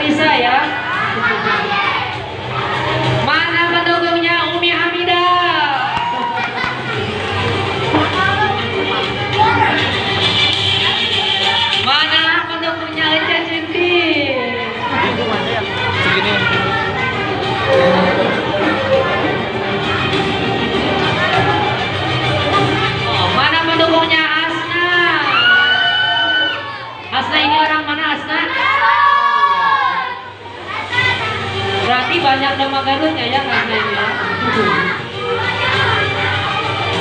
Risa ya. Mana pendukungnya Umi Hamidah? Mana pendukungnya Ece Cinti? Segini. Oh, mana pendukungnya Asna? Asna ini orang mana Asna? Berarti banyak nama Garutnya ya Asna ini ya.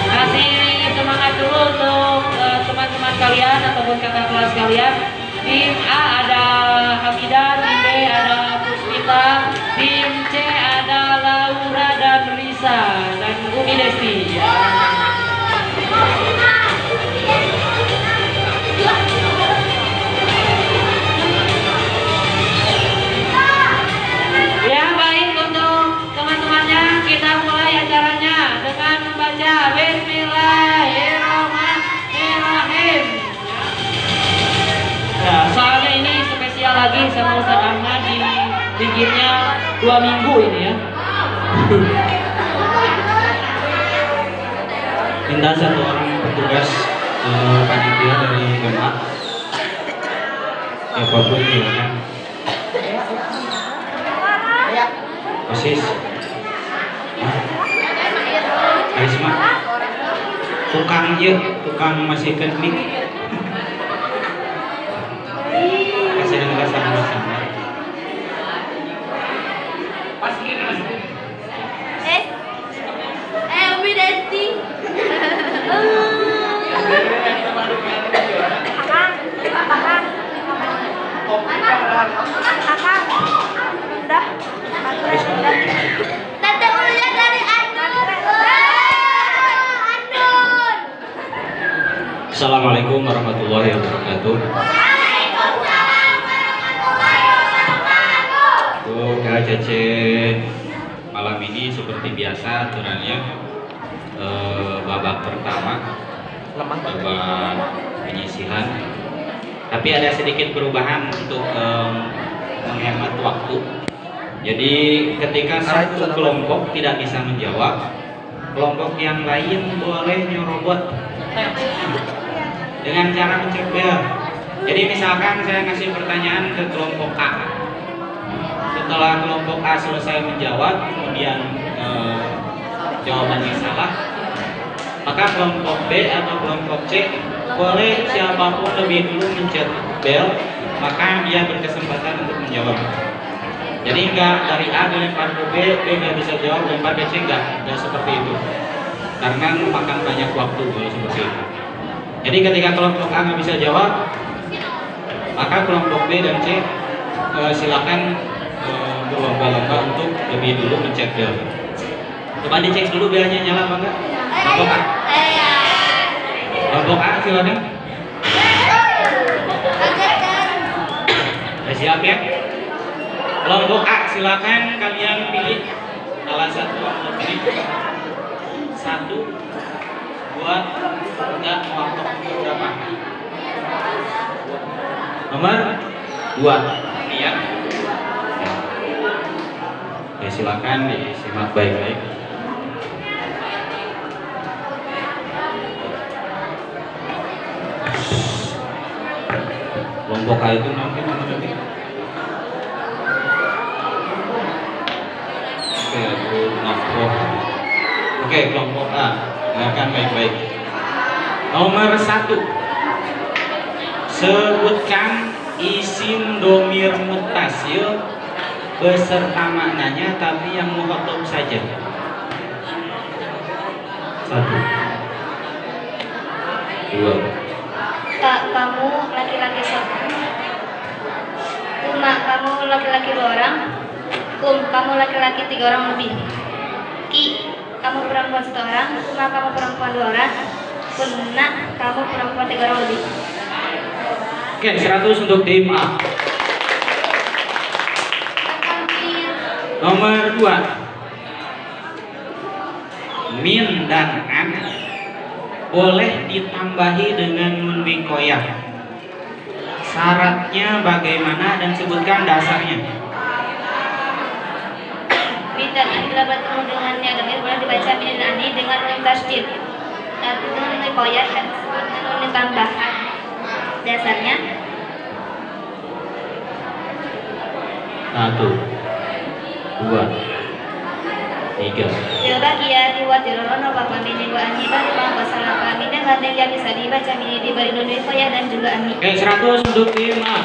Kasih semangat dulu untuk teman-teman kalian ataupun kakak kelas kalian. Tim A ada Hamidah, tim B ada Puspita, tim C ada Laura dan Risa dan Umi Desti ya. Ya baik, untuk teman-temannya kita mulai acaranya dengan membaca Bismillahirrahmanirrahim. Ya, soalnya ini spesial lagi sama Ustaz Ahmad bikinnya 2 minggu ini ya. Minta satu orang petugas panitia dari Gemah, siapapun silakan. Osis, Karisma, tukang masihkan mic. Kasih dengar sama-sama. Umi Desti. Tante Ulia dari Andun. Assalamualaikum warahmatullahi wabarakatuh. Kak Cece, malam ini seperti biasa aturannya babak pertama, babak penyisihan. Tapi ada sedikit perubahan untuk menghemat waktu. Jadi ketika satu kelompok tidak bisa menjawab, kelompok yang lain boleh nyerobot dengan cara mencet bel. Jadi misalkan saya ngasih pertanyaan ke kelompok A, setelah kelompok A selesai menjawab, kemudian jawabannya salah, maka kelompok B atau kelompok C boleh siapapun lebih dulu mencet bel, maka dia berkesempatan untuk menjawab. Jadi enggak dari A dilempar ke B nggak bisa jawab, lempar ke C enggak seperti itu. Karena memakan banyak waktu kalau seperti itu. Jadi ketika kelompok A nggak bisa jawab, maka kelompok B dan C silakan berlomba-lomba untuk lebih dulu mencet bel. Coba dicek dulu belnya nyala apa enggak? Kelompok A. Kelompok A silakan. Siap ya? Kelompok A silakan kalian pilih salah satu kelompok ini. 1, 2, 3, kelompok berapa? Nomor 2. Ini ya. Ya silakan disimak baik-baik. Kelompok A itu nanti mana nanti? Oke, kelompok A, dengarkan baik-baik. Nomor 1, sebutkan isim domir mutasil beserta maknanya, tapi yang mukhatab saja. 1, 2. Kak, kamu laki-laki 1. Uma, kamu laki-laki 2 orang. Kum, kamu laki-laki 3 orang lebih. Ki, kamu perempuan 1 orang. Uma, kamu perempuan 2 orang. Kuna, kamu perempuan 3 orang lebih. Oke, 100 untuk tim A. Nomor 2, min dan an boleh ditambahi dengan nun wikoyah syaratnya bagaimana dan sebutkan dasarnya. Bidan bila bertemu dengannya damir boleh dibaca min ani dengan nun tasydid. Nun qoyah dan nun tambahan. Dasarnya 1, 2, 3. Tilbaqiyati wa tilrono wa min wa ani bari ma wasala min dengan yang bisa dibaca min diberi nun qoyah dan juga ani. Oke, 100 untuk tim A.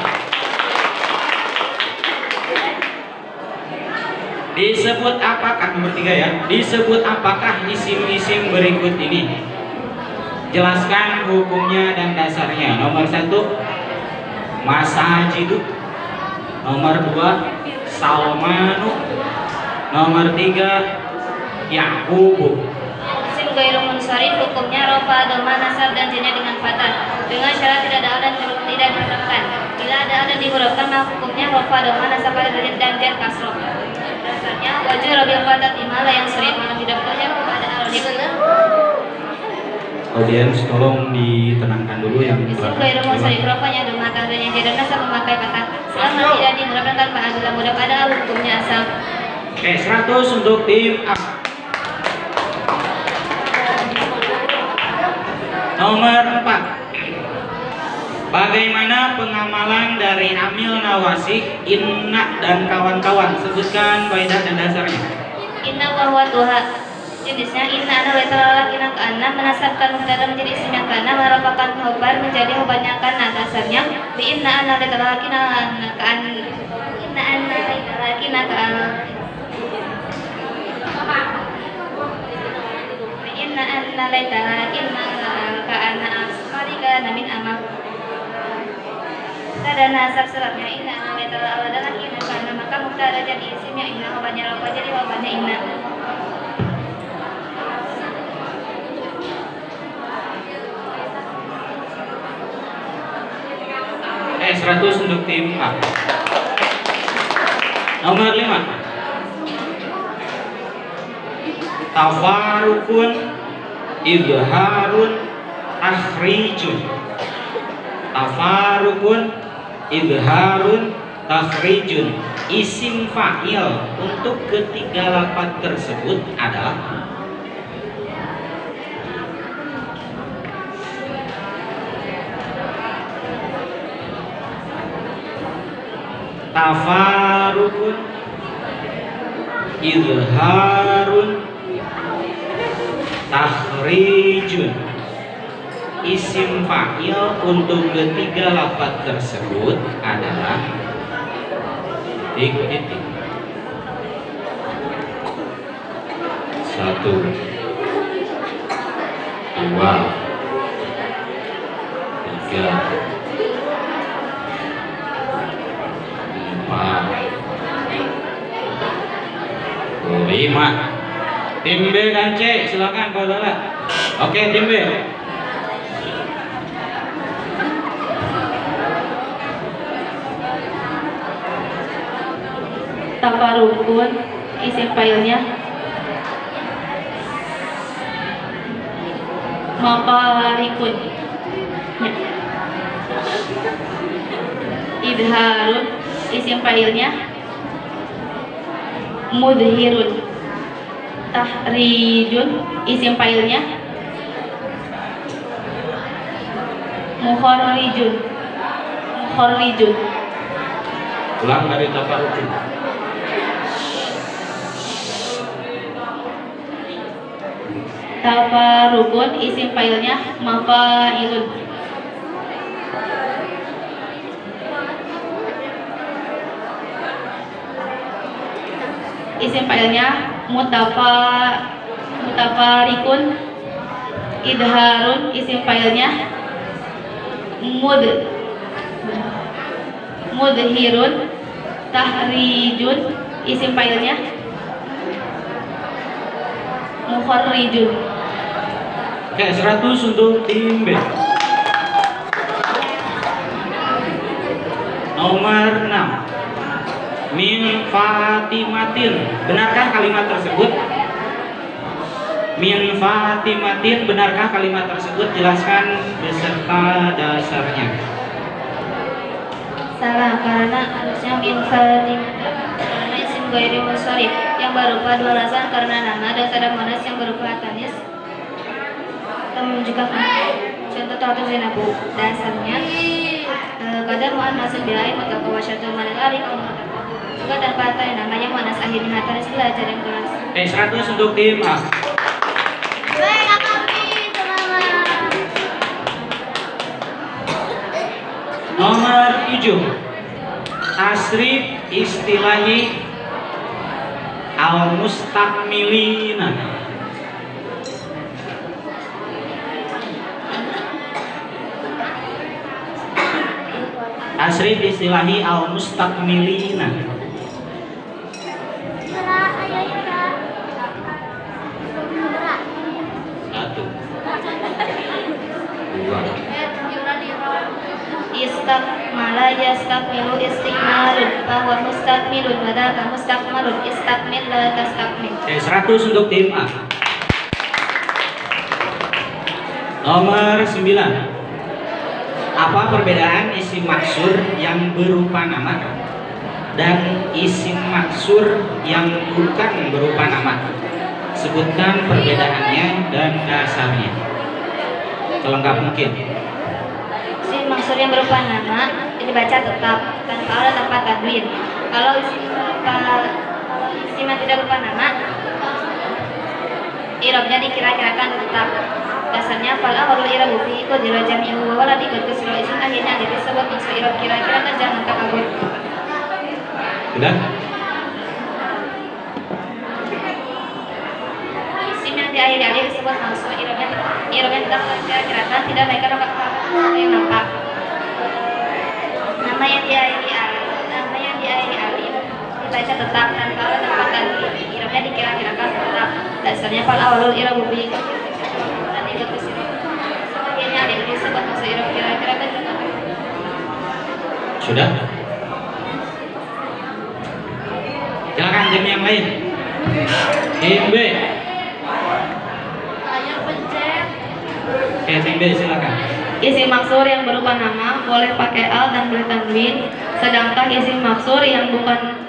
Disebut apakah nomor 3 ya? Disebut apakah isim-isim berikut ini? Jelaskan hukumnya dan dasarnya. Nomor 1 Masajidu. Nomor 2 Salmanu. Nomor 3 Yaqubu. Isim ghairu munsharif hukumnya rafa, dhamma, nasab dan jinnya dengan fathah. Dengan syarat tidak ada adan tidak dihurufkan. Bila ada adan dihurufkan maka hukumnya rafa, dhamma, nasab dan jar kasroh. Dasarnya wajib rabil fatat imala yang sering malam tidak bekerja kepada al-alif. Audiens tolong ditenangkan dulu yang Isim ghairu munsharif rafanya dhamma tandanya jar nasab memakai fathah. Selama tidak dimudahkan tanpa adalah mudah pada hukumnya asal. Oke, 100 untuk tim A. Nomor 4. Bagaimana pengamalan dari amil nawasih, inna dan kawan-kawan? Sebutkan kaidah dan dasarnya. Inna wa huwa tuha. Jenisnya inna ana wa ta'ala kina kana menasabkan mubtada menjadi isim yang kana merafakan khobar menjadi khobarnya kana. Dasarnya bi inna ana wa ta'ala kina kan inna ana wa ta'ala kina kan inna anna la ta'ala ka anna asmarika min amal. Dan nasab suratnya inna anna la ta'ala adalah inna karena maka mubtada jadi isimnya inna khobarnya rafa jadi khobarnya inna. 100 untuk tim A. Nomor 5. Tafarukun, idharun, takhrijun. Tafarukun, idharun, takhrijun. Isim fa'il untuk ketiga lafaz tersebut adalah tafarukun, idharun, takhrijun. Isim fa'il untuk ketiga lafaz tersebut adalah titik. 1, 2, 3, 5. Tim B dan C silakan Pak Lala. Oke, tim B. Tafarukun isim fa'ilnya mafarikun ya. Idharun isim fa'ilnya mudhirun. Tahrijun isim fa'ilnya mukharrijun. Mukharrijun. Ulang dari tafarukun. Tafarukun isim fa'ilnya mafailun. Isim fa'ilnya mutafarikun. Idharun isim fa'ilnya mudhirun. Tahrijun isim fa'ilnya mukharrijun. Oke, 100 untuk tim B. Nomor 6. Min Fatimatin. Benarkah kalimat tersebut? Min Fatimatin, benarkah kalimat tersebut? Jelaskan beserta dasarnya. Salah, karena harusnya min fatim. Karena isim ghairi munsharif yang berupa dua alasan karena nama dan tanda muannas yang berupa tanis menunjukkan contoh tatu Zainabu. Dasarnya kadang muannas bilain maka kawasyatu manal alif juga dan kata yang namanya muannas akhirnya tanis belajar yang kelas. 100 untuk tim A. Baik, kami selamat. Nomor 7. Tasrif istilahi al-mustakmilina. Tasrif istilahi al-mustakmilina. Satu, dua. Istakmala yastakmilu istikmalun bahwa mustakmilun wadaka mustakmalun istakmil la tastakmil. 100 untuk tim A. Nomor 9. Apa perbedaan isim maksur yang berupa nama dan isim maksur yang bukan berupa nama? Sebutkan perbedaannya dan dasarnya selengkap mungkin. Isim maksur yang berupa nama dibaca tetap tanpa ada tanpa tanwin. Kalau isim yang tidak berupa nama, i'rabnya dikira-kirakan tetap. Dasarnya fal awalul i'rabu fi qadra jami'u wa walad ikut kesiro isim akhirnya disebut maksud i'rab kira-kira dan jangan takabur. Sudah? Isim yang diakhiri alif disebut maksud i'rabnya tidak kira-kirakan tidak baik kalau yang nampak. Nama yang diakhiri alif dibaca tetap tanpa ada tempat tanwin. I'rabnya dikira-kirakan tetap. Dasarnya fal awalul i'rabu fi Sudah? Silakan tim yang lain. Tim B. Oke, tim B silakan. Isim maksur yang berupa nama boleh pakai al dan boleh tanwin, sedangkan isim maksur yang bukan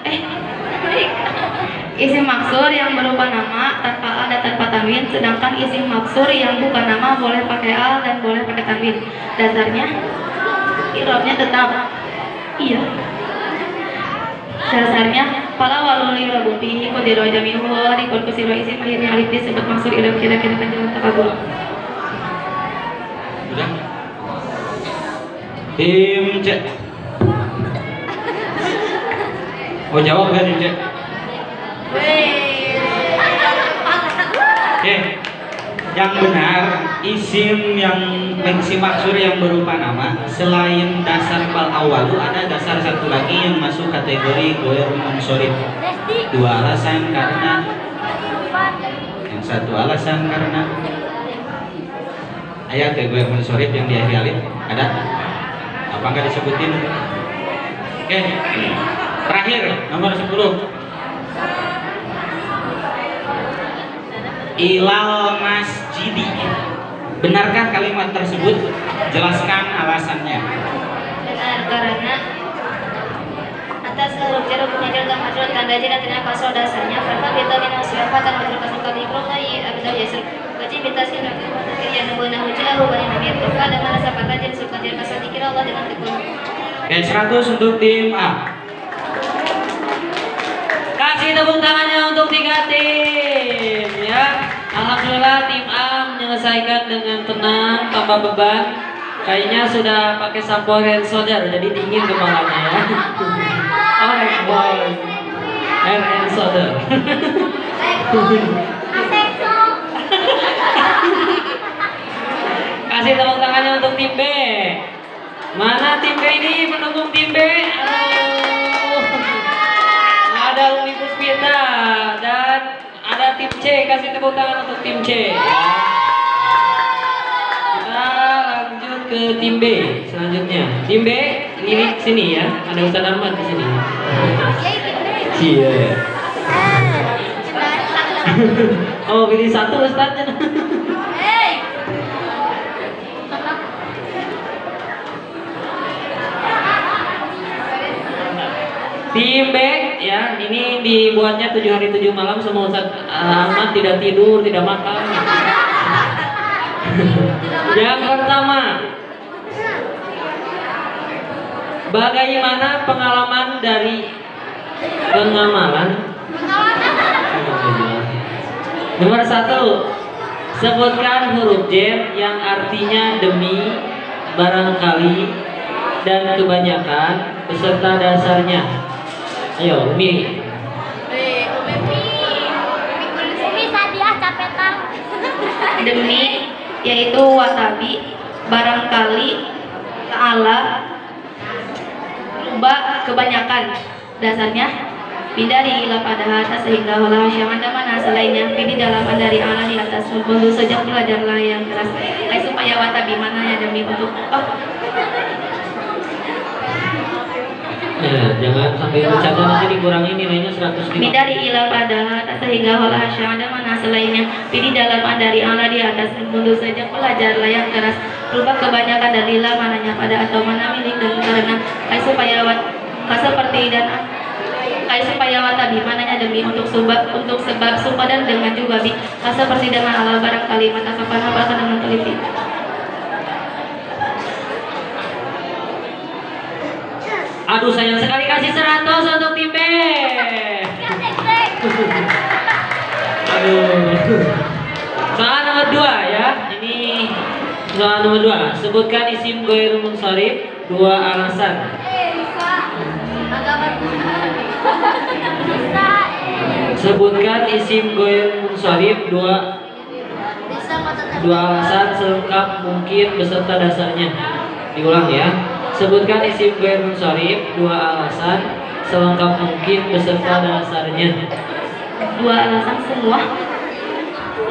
isim maksur yang berupa nama tanpa al dan tanpa tanwin, sedangkan isim maksur yang bukan nama boleh pakai al dan boleh pakai tanwin. Dasarnya i'rabnya tetap iya. Dasarnya pala walul i'rabu fihi qadra jami'u wa dikul kusiro isim akhirnya alif disebut maksud i'rab kira-kira kan jangan takabur. Sudah? Tim C. Mau jawab kan tim C? Oke. Yang benar, isim maksur yang berupa nama selain dasar fal awalu ada dasar satu lagi yang masuk kategori ghair munsharif. Dua alasan karena, yang satu alasan karena. Ayat ghair munsharif yang diakhiri alif ada? Apa enggak disebutin? Oke. Terakhir nomor 10. Ilal masjidi. Benarkah kalimat tersebut? Jelaskan alasannya. Benar, karena atas huruf jar punya jalga majrur tanda jar dan kasroh dasarnya farfa kita min wasfatan majrur kasroh kali ikrotai abda yasir wajib bitaskin wakil mutakir yang nubuna hujah bani namir tufa dan merasa patah jar suka jar kasroh dikira Allah dengan tekun. Oke, 100 untuk tim A. Kasih tepuk tangannya untuk 3 tim ya. Alhamdulillah tim A menyelesaikan dengan tenang tanpa beban. Kayaknya sudah pakai sampo hand solder jadi dingin kepalanya ya. Alright boy. Hand solder. Kasih tepuk tangannya untuk tim B. Mana tim B ini pendukung tim B? Aduh. Ada Umi Puspita dan ada tim C. Kasih tepuk tangan untuk tim C. Kita lanjut ke tim B selanjutnya. Tim B ini sini ya. Ada Ustaz Ahmad di sini. Iya. Oh pilih satu Ustaznya. Tim B ya, ini dibuatnya 7 hari 7 malam sama Ustaz Ahmad, tidak tidur, tidak makan. Yang pertama, bagaimana pengalaman dari pengamalan? Nomor 1, sebutkan huruf J yang artinya demi, barangkali, dan kebanyakan beserta dasarnya. Ayo, Umi. Demi yaitu watabi, barangkali, ta'ala, ruba, kebanyakan, dasarnya hindari ila pada atas sehingga walau syamanda mana selainnya pilih dalaman dari Allah di atas untuk sejak belajarlah yang keras supaya watabi mana ya demi untuk jangan sampai bercanda nanti dikurangi nilainya 150. Bidari ila pada atas sehingga walau syamanda mana selainnya pilih dalaman dari Allah di atas untuk sejak belajarlah yang keras rubah kebanyakan dalila mananya pada atau mana milik dan karena supaya seperti dan supaya watabi mananya demi untuk sebab sumpah dan dengan juga bi seperti dengan Allah barangkali mata kapan hafalkan dengan teliti. Aduh sayang sekali, kasih 100 untuk tim B. Aduh. Soal nomor 2 ya. Ini soal nomor 2. Sebutkan isim ghairul munsharif 2 alasan. Sebutkan isim ghairul munsharif 2 alasan selengkap mungkin beserta dasarnya. Diulang ya. Sebutkan isim ghairul munsharif 2 alasan selengkap mungkin beserta dasarnya. 2 alasan semua.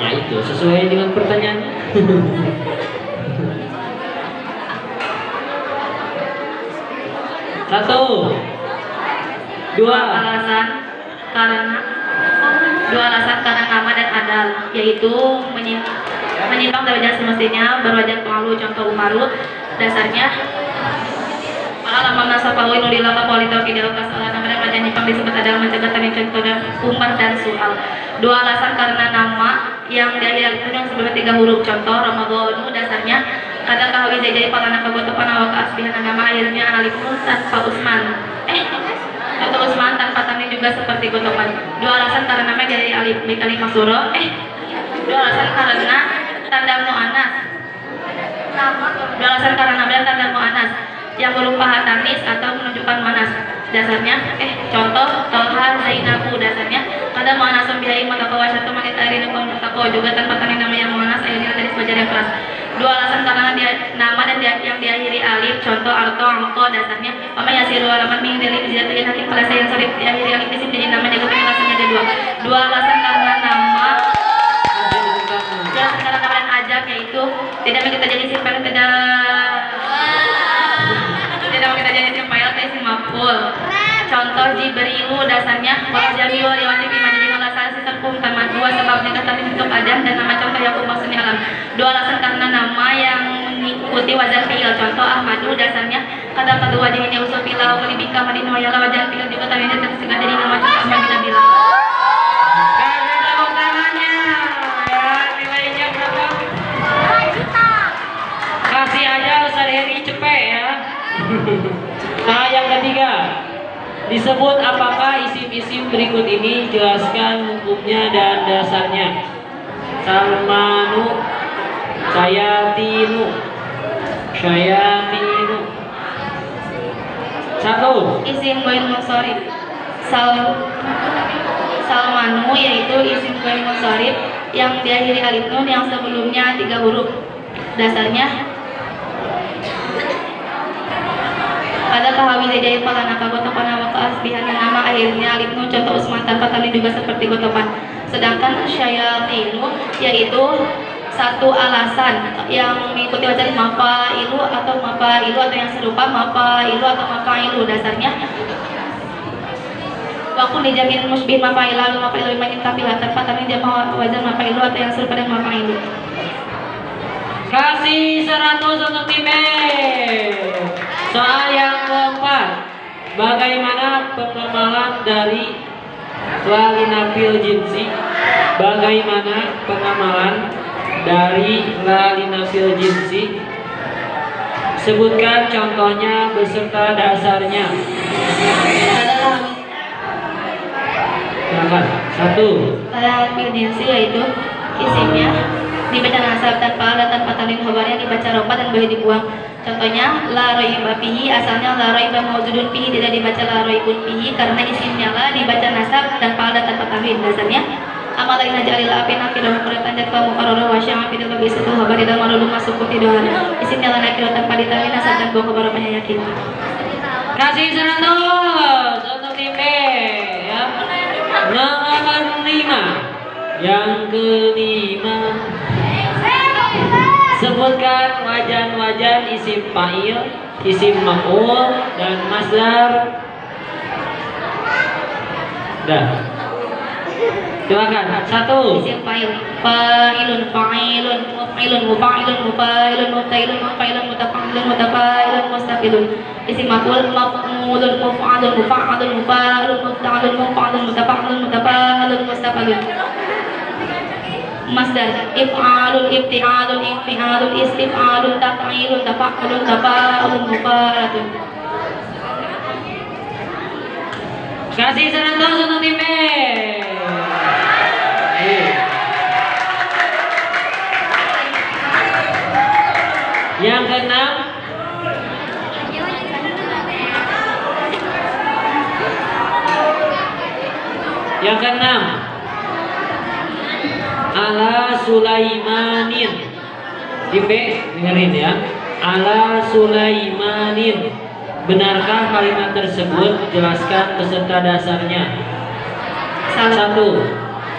Ya itu sesuai dengan pertanyaan. 1 2 alasan karena nama dan adal, yaitu menyimpang dari wajah semestinya berwajah pemalu contoh umaru dasarnya alam nasapawi nudila kapolito kidal kasalah nama dan wajah nyimpang disebut adal mencegah tadi contoh dan umar dan soal. 2 alasan karena nama yang diakhiri yang sebelumnya 3 huruf contoh Ramadhanu dasarnya kadang kahawi jadi palana kagoto panawaka asbihan nama akhirnya alif nun tanpa Usman contoh Usman tanpa tanwin juga seperti gotokan. 2 alasan karena nama dari alif dikali masuro 2 alasan karena tanda mu'anas 2 alasan karena nama dan tanda mu'anas yang berupa hatanis atau menunjukkan mu'anas dasarnya contoh Tolha Zainabu dasarnya tanda mu'anasum bihai mutaqwa syatu manit airi nukul mutaqwa juga tanpa tanwin nama yang mu'anas akhirnya dari sebajar yang keras. 2 alasan karena nama dan yang diakhiri alif contoh alko dasarnya yasiru alaman min dari dijatuhin hati pada saya yang sorif diakhiri alif isim jadi nama jago penjelasannya ada 2 alasan karena nama dan karena nama dan ajak yaitu tidak kita jadi simpan tidak kita jadi simpan isim maf'ul contoh Jibrilu dasarnya wa jami'u riwayat bima jadi alasan sisa kum tamat 2 sebabnya kata bentuk adam dan nama contoh yang maksudnya alam. 2 alasan karena nama yang mengikuti wazan fi'il contoh Ahmadu dasarnya kata kedua wajah ini usul bila ulibika madinu wayala wazan fi'il juga tadinya tersegah jadi nama contoh Ahmad bin Nabila. Kasih tepuk tangannya ya, nilainya berapa? 2 juta. Kasih aja Ustaz Heri cepet ya. Nah yang ketiga, disebut apakah isim-isim berikut ini, jelaskan hukumnya dan dasarnya. Salmanu, Syayatinu. 1 Isim ghairul munsharif Salmanu yaitu isim ghairul munsharif yang diakhiri alif nun yang sebelumnya 3 huruf dasarnya pada kahawi jadi palana kagotopan awak asbihan nama akhirnya alif nun contoh Usman tanpa tanwin juga seperti gotopan. Sedangkan syayatinu yaitu 1 alasan yang mengikuti wajah mafailu atau yang serupa mafailu atau mafailu dasarnya waktu dijamin musbih mafailu makin kafilah tanpa tanwin dia wajah mafailu atau yang serupa dengan mafailu. Kasih 100 untuk tim B. Soal yang keempat, Bagaimana pengamalan dari lalinafil jinsi? Bagaimana pengamalan dari lalinafil jinsi? Sebutkan contohnya beserta dasarnya. Silakan. 1. Lalinafil jinsi yaitu isimnya dibaca nasab tanpa ala tanpa tanwin khobarnya dibaca rofa dan boleh dibuang. Contohnya la raiba fihi, asalnya la raiba maujudun fihi, tidak dibaca la raibun fihi karena isimnya la dibaca nasab tanpa ala tanpa tanwin. Dasarnya amalaina jalil apina kira muratan jat kamu karoro wasyang apina bagi satu khabar tidak marulu masuk ke tiduran. Isimnya la nakira tanpa ditanwin nasab dan buang khabar banyak yakin. Kasih 100 untuk tim B ya. Nomor 5. Yang kelima, sebutkan wajan-wajan isim fa'il, isim maf'ul dan masdar. Dah. Silakan. 1. Isim fa'il, fa'ilun, fa'ilun, muf'ilun, mufa'ilun, mufa'ilun, muf'ilun, mufa'ilun, mutafa'ilun, mutafa'ilun, mustafilun. Isim maf'ul, maf'ulun, muf'alun, mufa'alun, mufa'alun, muf'alun, mufa'alun, mutafa'alun, mutafa'alun, mustafilun. Masdar if'alun, ifti'alun, ifti'alun, istif'alun, taf'ilun, tafa'alun, tafa'alun, mufa'alatun. Kasih 100 untuk tim B. Yang keenam, ala Sulaimanin. Tim B, dengerin ya. Ala Sulaimanin. Benarkah kalimat tersebut? Jelaskan beserta dasarnya. 1.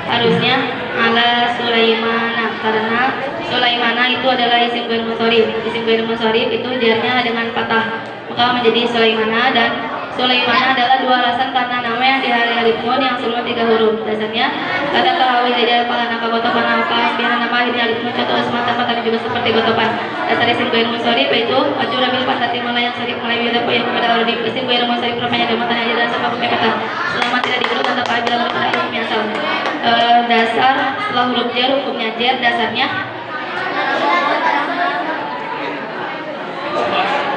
Harusnya ala Sulaimana karena Sulaimana itu adalah isim ghair munsharif. Isim ghair munsharif itu jarnya dengan fathah, maka menjadi Sulaimana. Dan Sulaimana adalah dua alasan karena nama yang dihari alif nun yang sebelum 3 huruf. Dasarnya kata kalawi jadi pala naka gotopan alkas biar nama dihari alif nun contoh semata mata juga seperti gotopan. Dasar isim ghair munsharif yaitu ajura bil fatati malayan syarif malai yudaku yang kepada alif. Isim ghair munsharif rupanya ada matanya aja dan sama pakai kata selama tidak diurut tanpa bila berpada hurufnya asal. Dasar setelah huruf jar hukumnya jar. Dasarnya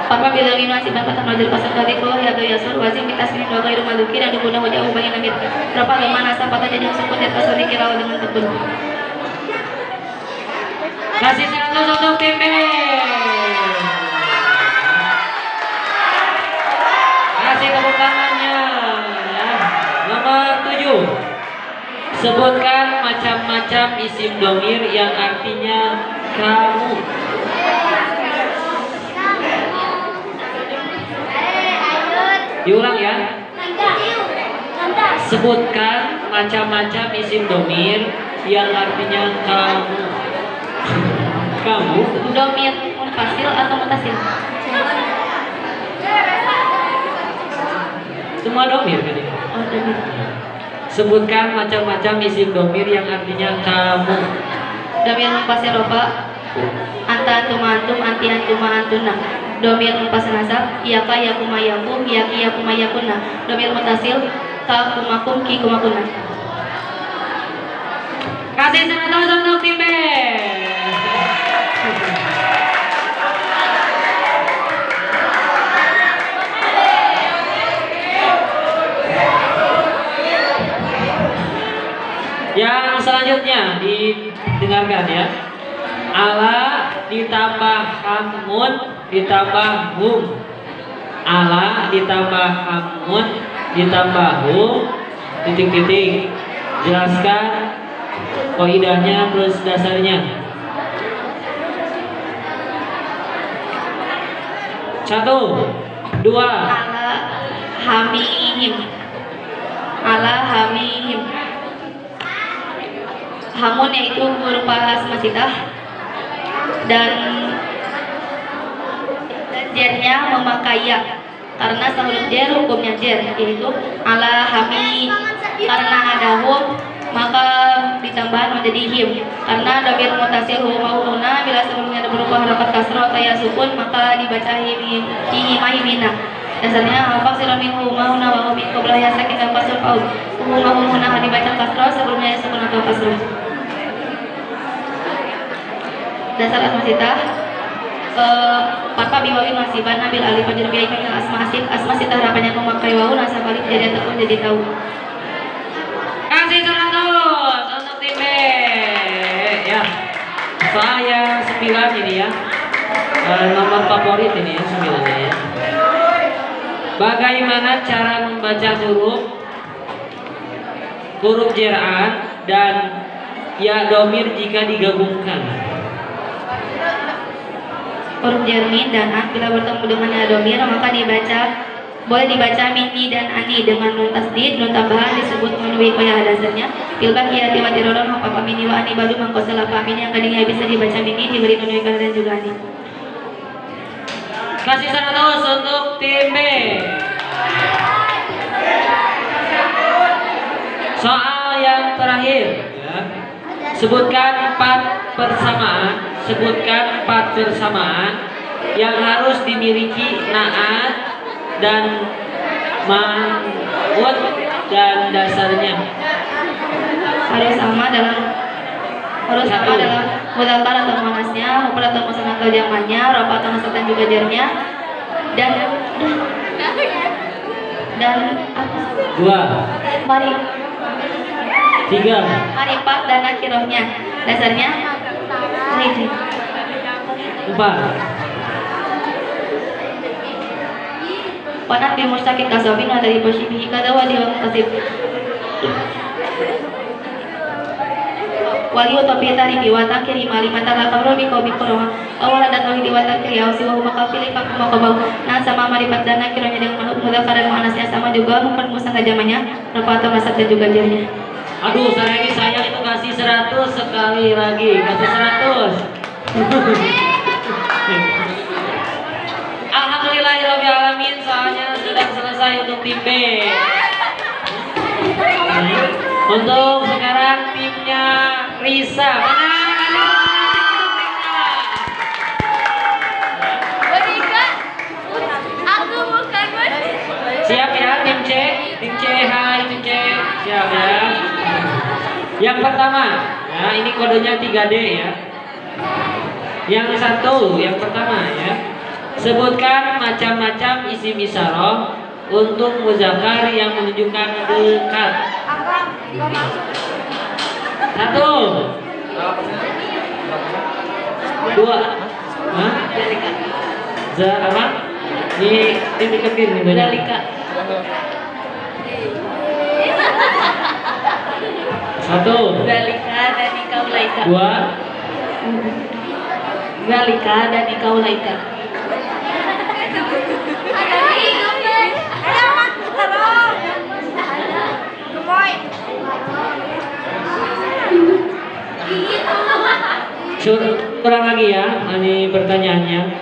Papa bilang ini masih bapak tanah pasal tadi kalau ya gaya sur wajib kita sini dua gaya rumah duki dan diguna wajah ubahnya namit berapa gimana sampai tadi jam sepuluh di pasal dikira dengan tekun. Kasih 100 untuk tim B. Kasih tepuk tangannya ya. Nomor 7. Sebutkan macam-macam isim domir yang artinya kamu. Diulang ya. Sebutkan macam-macam isim domir yang artinya kamu. Kamu. Domir munfasil atau mutasil? Semua domir kan ya? Oh, domir. Sebutkan macam-macam isim domir yang artinya kamu. Domir munfasil roba anta antum antum anti antum antuna. Domir munfasil nasab iyaka yakuma yakum yaki yakuma yakuna. Domir mutasil ka kumakum ki kumakuna. Kasih 100 untuk tim B. Yang selanjutnya didengarkan ya. Ala ditambah hamun ditambah hum. Ala ditambah hamun ditambah hum titik-titik. Jelaskan kaidahnya plus dasarnya. 1, 2. Ala hamihim. Ala hamihim. Hamun yaitu berupa semasidah dan jernya memakai ya karena sahuruf jer hukumnya jer yaitu ala hami karena ada hum maka ditambah menjadi him karena domir mutasil huma bila sebelumnya ada berupa harakat kasroh atau ya sukun maka dibaca himina Dasarnya apa silon min huma huna wa min qabla ya sakin dan pasal paul. Huma huna dibaca kasroh sebelumnya sukun atau kasroh. Dasar asmasita papa biwawi masiban nabil alif fajr biaya kamil asma sita harapannya memakai wawu nasa balik jadi ataupun jadi tahu. Kasih 100 untuk tim B ya. Saya 9 ini ya. Nomor favorit ini ya 9-nya ya. Bagaimana cara membaca huruf jer'an dan ya domir jika digabungkan? Huruf jermin dan an bila bertemu dengan ya domir maka boleh dibaca mini dan ani dengan nun tasdid, nun tambahan disebut menui kaya dasarnya. Pilbah ya tiwa tiroron apa mini wa ani balu mangkosel apa mini yang kadangnya bisa dibaca mini diberi menui kaya dan juga ani. Kasih 100 untuk tim B. Soal yang terakhir ya. Sebutkan 4 persamaan yang harus dimiliki naat dan man'ut dan dasarnya. Harus sama dalam mudzakkar atau muannasnya, mufrad atau musanna atau jamannya, rafa atau nasab dan juga jarnya, dan apa? 2 3 Marifat dan akhirahnya. Dasarnya 4 Wanat bil mustaqim kasabin dari posisi kada wa di mutasib. Wali utopi tari diwata kiri mali mata lakam robi kau bikoroha awal dan wali diwata kiri awsi wa maka pilih pak makabau. Nah sama marifat dan akhirahnya dengan manut mudzakkar dan muannasnya sama juga mufrad musanna jamannya, rafa atau nasab dan juga jarnya. Aduh, saya itu kasih 100 sekali lagi, kasih 100. Alhamdulillahirabbil alamin, soalnya sudah selesai untuk tim B. Untuk sekarang timnya Risa. Mana? Siap ya tim C, hai tim C, siap ya. Yang pertama, ya ini kodenya 3D ya. Yang pertama ya. Sebutkan macam-macam isim isyarah untuk muzakkar yang menunjukkan dekat. 1 2 apa? Ini diketin nih banyak. Dalika. 1 Dalika dan ikaulaika. 2 Dalika dan ikaulaika. Kurang lagi ya, ini pertanyaannya.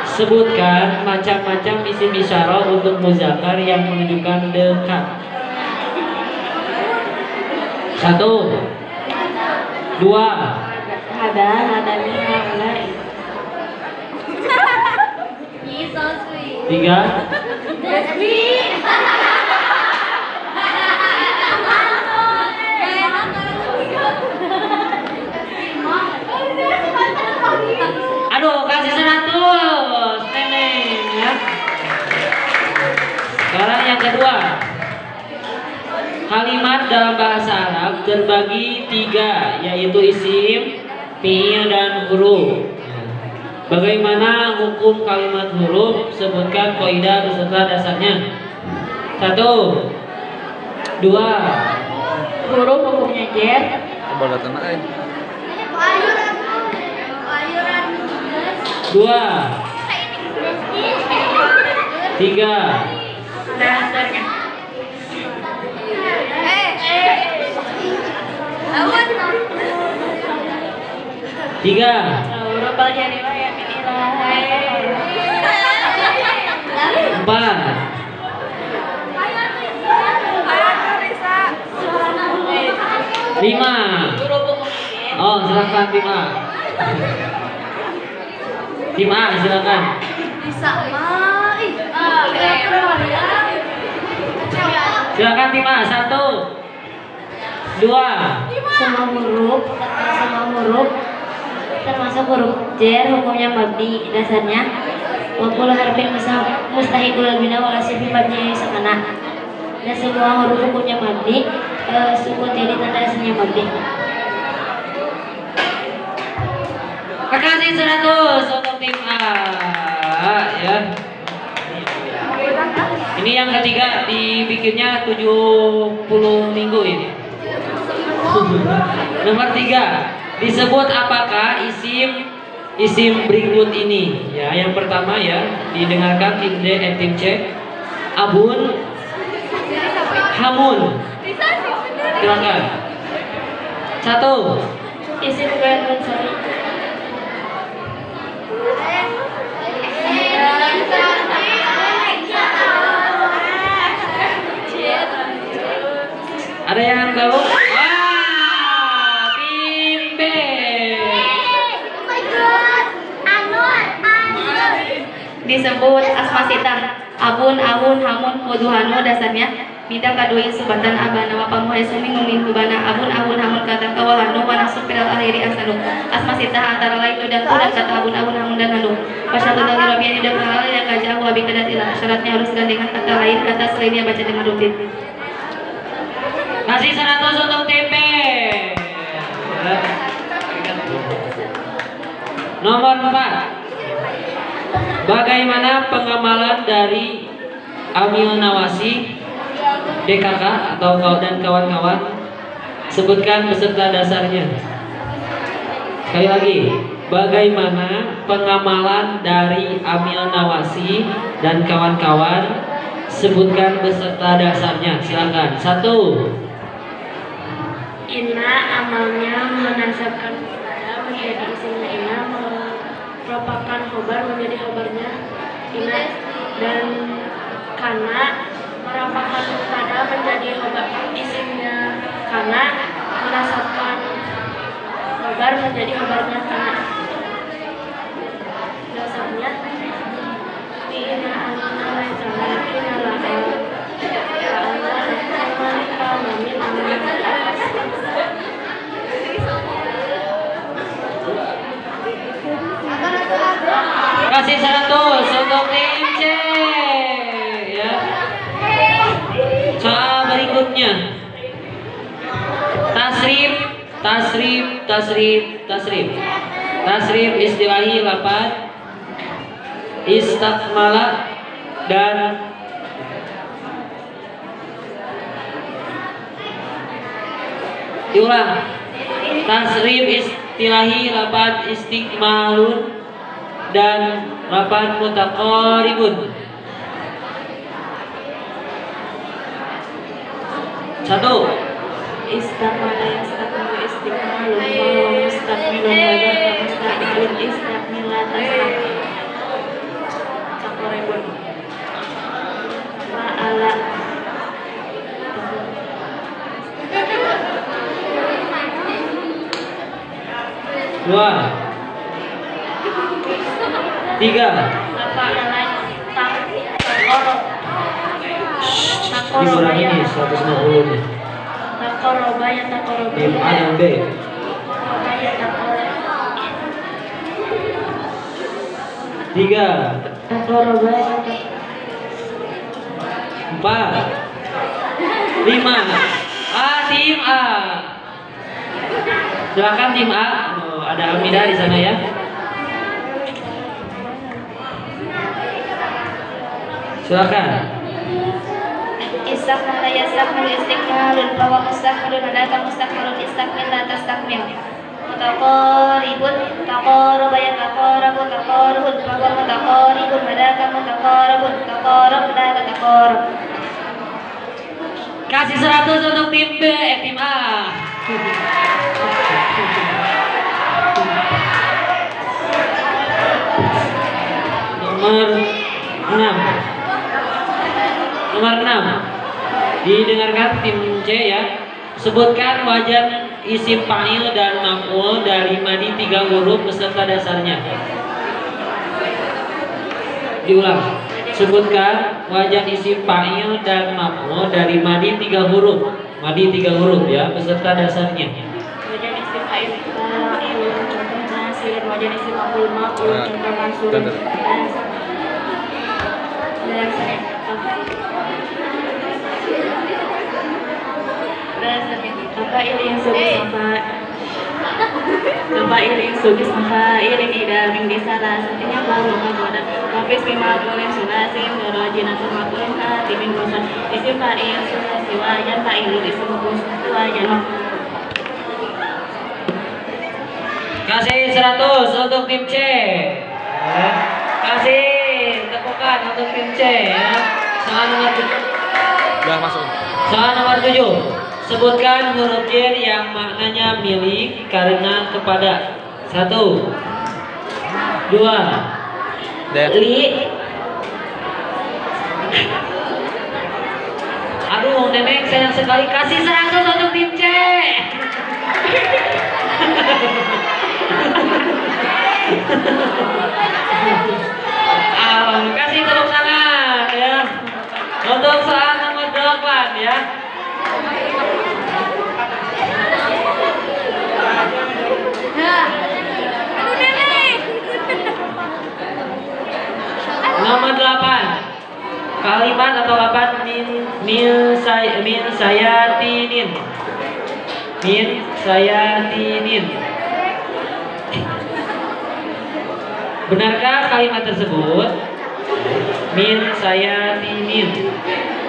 Sebutkan macam-macam isim isyarah untuk muzakkar yang menunjukkan dekat. 1 2 Hadani. 3 Aduh, kasih 100 Neneng ya. Sekarang yang kedua. Kalimat dalam bahasa Arab terbagi 3, yaitu isim, fi'il, dan huruf. Bagaimana hukum kalimat huruf? Sebutkan kaidah beserta dasarnya. 1 2 Huruf hukumnya jar. Coba datang aja. 2 3 Dasarnya. Tiga. Huruf al-jariyah yang inilah. 4 5 Oh, silakan 5 5 silakan. Bisa mah. Silakan tim A. 1, 2. Semua huruf termasuk huruf jar hukumnya mabni dasarnya wa kullu harfin mustahilul bina wala sifin mabni sakana. Dan semua huruf hukumnya mabni sukun jadi tanda aslinya mabni. Makasih 100 untuk tim A ya. Ini yang ketiga dibikinnya 70 minggu ini. Nomor 3, disebut apakah isim berikut ini? Ya, yang pertama ya, didengarkan tim D dan tim C. Abun, hamun. Silakan. 1. Isim ghair munsharif. Ada yang tahu? Wah, tim B. Disebut asmasita. Abun, hamun, kuduhanu dasarnya bidang kaduin subatan abana wa pamuhaisumi ngumin hubana abun hamun kata kawalanu wa nasub pilal akhiri asanu asmasita antara lain itu dan kata abun hamun dan hanu pasyatu dari rabiani dan halal yang kajah wa bikadatilah syaratnya harus gandengan kata lain kata selainnya baca dengan rutin. Kasih 100 untuk tim B. Nomor 4. Bagaimana pengamalan dari Amil Nawasi, DKK atau dan kawan-kawan? Sebutkan beserta dasarnya. Sekali lagi, bagaimana pengamalan dari Amil Nawasi dan kawan-kawan? Sebutkan beserta dasarnya. Silakan. 1. Inna amalnya menasabkan kepada menjadi isimnya inna merupakan khobar menjadi khobarnya inna dan kana merupakan kepada menjadi khobar isimnya kana menasabkan khobar menjadi khobarnya kana dasarnya inna Kasih 100 untuk tim C ya. Soal berikutnya. Tasrif istilahi lafaz istakmala dan diulang. Tasrif istilahi lafaz istikmalun dan lafaz mutaqaribun. 1. istakmala yastakmilu istikmalun wa mustakmilun wa mustakmilun istakmila taqaribun wa ala 2, 3. apa lain takoro Dikurangi nih 150 nya. takoroba ya takoroba Tim A dan B. ya takoroba 3, takoroba ya 4, 5. Tim A. Silakan tim A. Oh, ada Amida di sana ya. Silakan. istakmala yastakmilu istikmalun wa mustakmilun adaka mustakmilun istakmil la tastakmil mutaqaribun taqaraba ya taqarabun taqarabun wa mutaqaribun adaka mutaqarabun taqarab adaka taqarab. Kasih 100 untuk tim B, tim A. Nomor 6. Didengarkan tim C ya. Sebutkan wajan isim fa'il dan maf'ul dari madi 3 huruf beserta dasarnya. Diulang. Sebutkan wajan isim fa'il dan maf'ul dari madi 3 huruf. Madi 3 huruf ya, beserta dasarnya. Wajan isim fa'il fa'ilun contoh nasir, wajan isim maf'ul maf'ul contoh mansur. Apa ini Bapak iring sugis maka iring ida ming disala setinya bau maka goda Hafiz bima boleh sulasim dorojin atau makulin hati min bosan isim fa'il sulasi wajan fa'ilu isim maf'ul wajan Kasih 100 untuk tim C. Kasih tepukan untuk tim C ya. Soal nomor 7. Udah masuk. Soal nomor 7. Sebutkan huruf jar yang maknanya milik karena kepada. 1 2 li. Aduh, nenek sayang sekali. Kasih 100 untuk tim C. Kasih tepuk tangan ya. Untuk soal nomor 8 ya. Nomor 8. Kalimat atau lapan min sayatinin. Min sayatinin. Benarkah kalimat tersebut? Min sayatinin.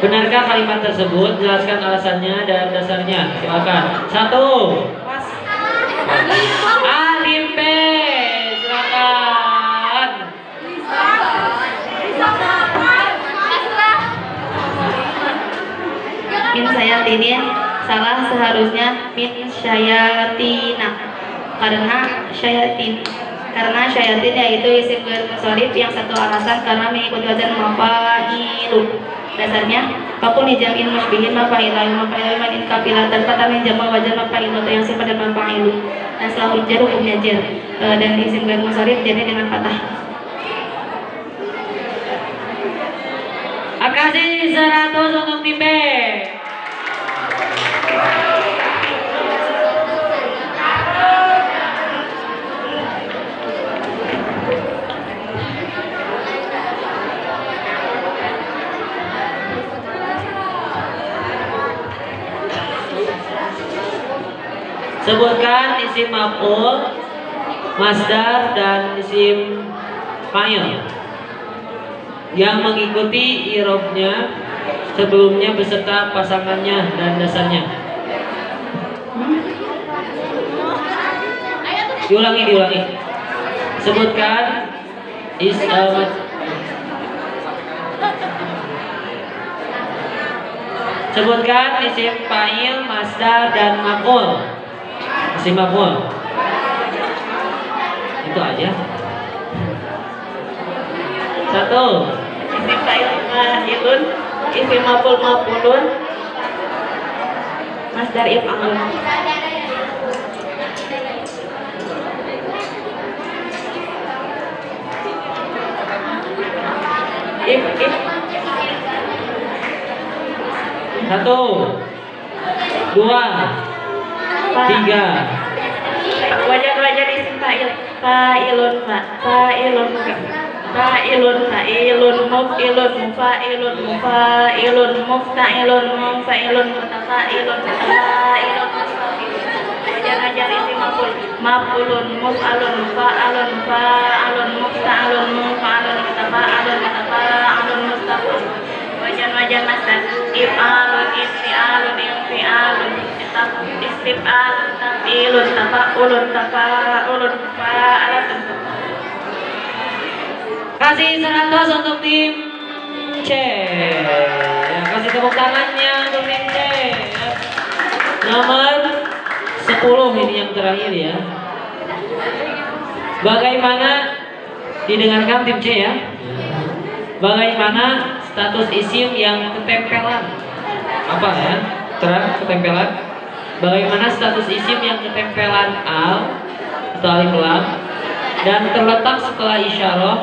Benarkah kalimat tersebut? Jelaskan alasannya dan dasarnya. Silakan. 1 Alif B. Silakan. min sayatinin salah seharusnya min syayatina karena syayatin yaitu isim ghair munsharif yang satu alasan karena mengikuti wazan mafailu. Dasarnya fakun jam'in musybihin mafailu man in kapila tanpa tamin jamak wazan mafailu yang sifat dan mafailu. Dan setelah jar hukumnya jar dan isim ghair munsharif jadi dengan fathah. Kasih 100 untuk tim B. Sebutkan isim maf'ul, masdar dan isim fa'il yang mengikuti i'rabnya sebelumnya beserta pasangannya dan dasarnya. Diulangi. Sebutkan sebutkan isim fa'il, masdar dan maf'ul. Isim maf'ul. Itu aja. 1 Isim fa'il fa'ilun, isim maf'ul maf'ulun, masdar if'alun. If 1 2 3 wajan isim fa'il fa'ilun fa'ilun muf'ilun mufa'ilun mufa'ilun mufta'ilun mufa'ilun mutafa'ilun mutafa'ilun wajan isim maf'ulun muf'alun mufa'alun mufa'alun mufta'alun mufa'alun mutafa'alun mutafa'alun mustafa'alun wajan masdar if'alun isti'alun infi'alun istif'alun taf'ilun tafa'ulun tafa'ulun fa'alatun. Kasih 100 untuk tim C. Ya, kasih tepuk tangannya untuk tim C. Ya. Nomor 10 ini yang terakhir ya. Bagaimana didengarkan tim C ya? Bagaimana status isim yang ketempelan? Apa ya? Terang ketempelan. Bagaimana status isim yang ketempelan al atau alif lam dan terletak setelah isyarah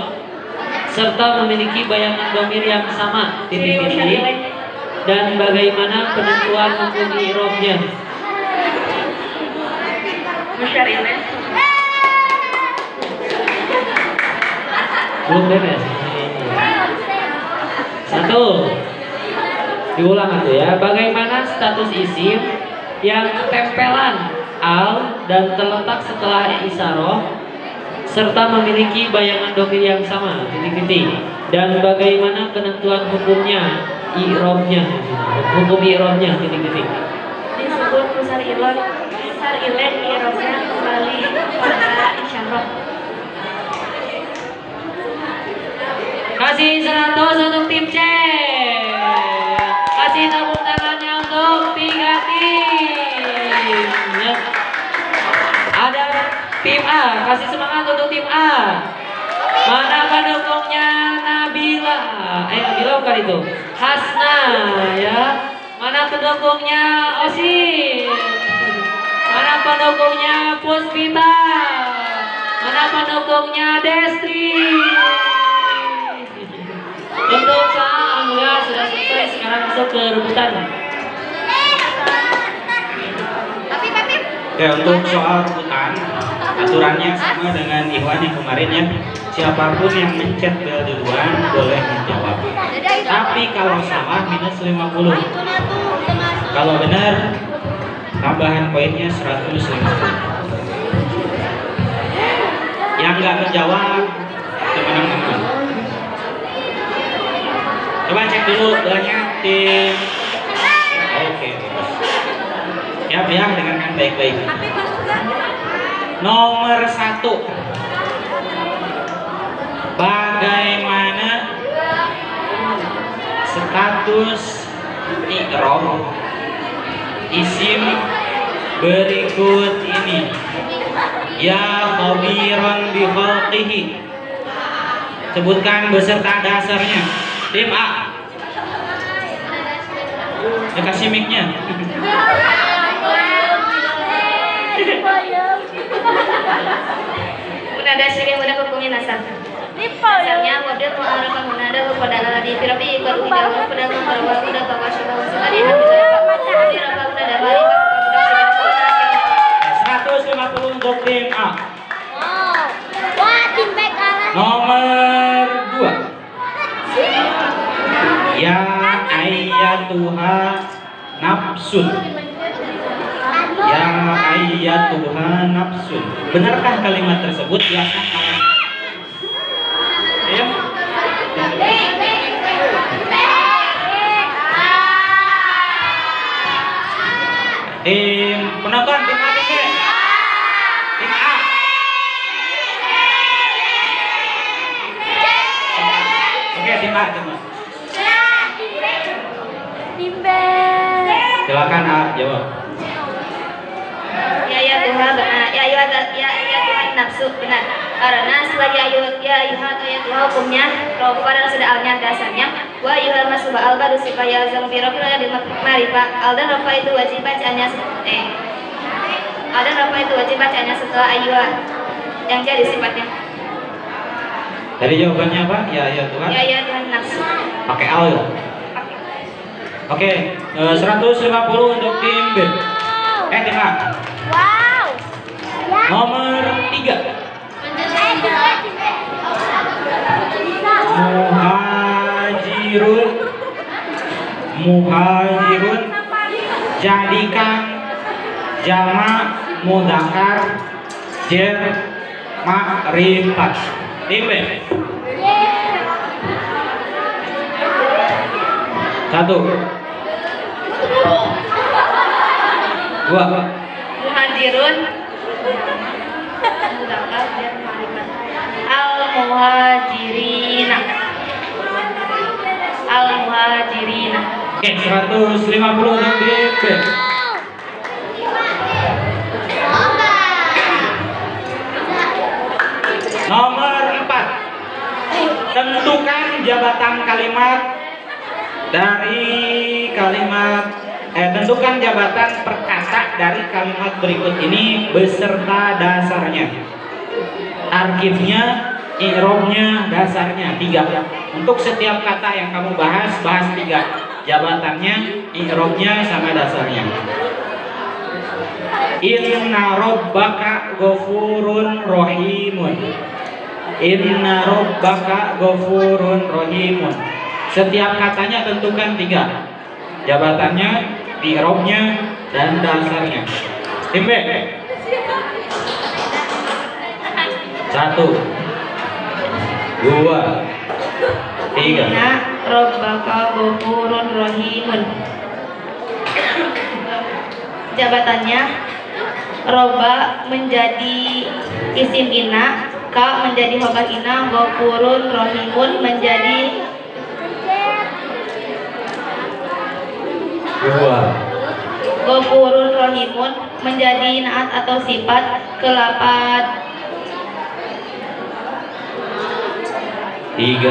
serta memiliki bayangan domir yang sama titik-titik, dan bagaimana penentuan hukum i'rabnya. Belum beres. Satu, diulang aja ya. Bagaimana status isim yang tempelan al dan terletak setelah isyarah serta memiliki bayangan domir yang sama titik-titik, dan bagaimana penentuan hukumnya i'rabnya, hukum i'rabnya titik-titik. Disebut musar ilan i'rabnya kembali pada isyarah. Kasih 100 untuk tim C. Kasih tepuk tangannya untuk 3 tim. Ya. Ada tim A, kasih semangat untuk tim A. Mana pendukungnya Nabila? Nabila bukan itu. Hasna ya. Mana pendukungnya Osin? Mana pendukungnya Puspita? Mana pendukungnya Destri? Untuk saat alhamdulillah sudah selesai, sekarang masuk ke rebutan. Oke, untuk soal rebutan, aturannya sama dengan Ikhwan yang kemarin ya. Siapapun yang mencet bel duluan boleh menjawab. Tapi kalau salah minus 50. Kalau benar tambahan poinnya 150. Yang nggak menjawab teman-teman. Coba cek dulu belanya tim. Oke. Siap ya, dengarkan baik-baik. Nomor 1. Bagaimana status i'rab isim berikut ini? Ya khabiran bi khalqihi. Sebutkan beserta dasarnya. Tim A. Ya, kasih mic-nya. Munada syirik mudah hukumnya nasab. Dasarnya model mu'arafah munada kepada aladi firabi kalau tidak pada memperwa mudah bahwa syukur sekali hati apa munada balik 150 untuk tim A. Wah, tim B kalah. Nomor 2. Ya ayyatuha nafsun. Ya ayyatuha nafsun. Benarkah kalimat tersebut? Ya kan? Ya. Tim penonton tim A, tim B. Tim A. Oke, tim A, tim A. Silakan A, jawab. Ya Tuhan benar. Ya Tuhan nafsu benar. Karena setelah ya Tuhan hukumnya rofa dan sudah alnya dasarnya. Wa yuhal masubah al baru supaya zam birofil di marifah. Al dan rofa itu wajib bacaannya Al dan rofa itu wajib bacaannya setelah ayuha yang jadi sifatnya. Tadi jawabannya apa? Ya Tuhan. Ya Tuhan nafsu. Pakai al ya. Oke, 150 untuk tim B. Tim A. Wow. Nomor 3. Muhajirun jadikan jamak mudzakkar ma'rifat. Tim B. 1 2 Muhajirun mudzakkar dan ma'rifat. Al-muhajirina. Oke, 150 untuk tim B. Nomor 4. Tentukan jabatan kalimat dari kalimat tentukan jabatan perkata dari kalimat berikut ini beserta dasarnya. Tarkibnya i'robnya dasarnya 3. Untuk setiap kata yang kamu bahas 3. Jabatannya, i'robnya sama dasarnya. Inna rabbaka ghafurun rahimun. Inna rabbaka ghafurun rahimun. Setiap katanya tentukan 3. Jabatannya, i'robnya, dan dasarnya. Tim B. 1, 2, 3. Inna rabbaka ghafurun rahimun. Jabatannya, robba menjadi isim inna, ka menjadi khobar inna, ghafurun rahimun menjadi 2. ghafurun rahimun menjadi naat atau sifat ke-8. 3, 4,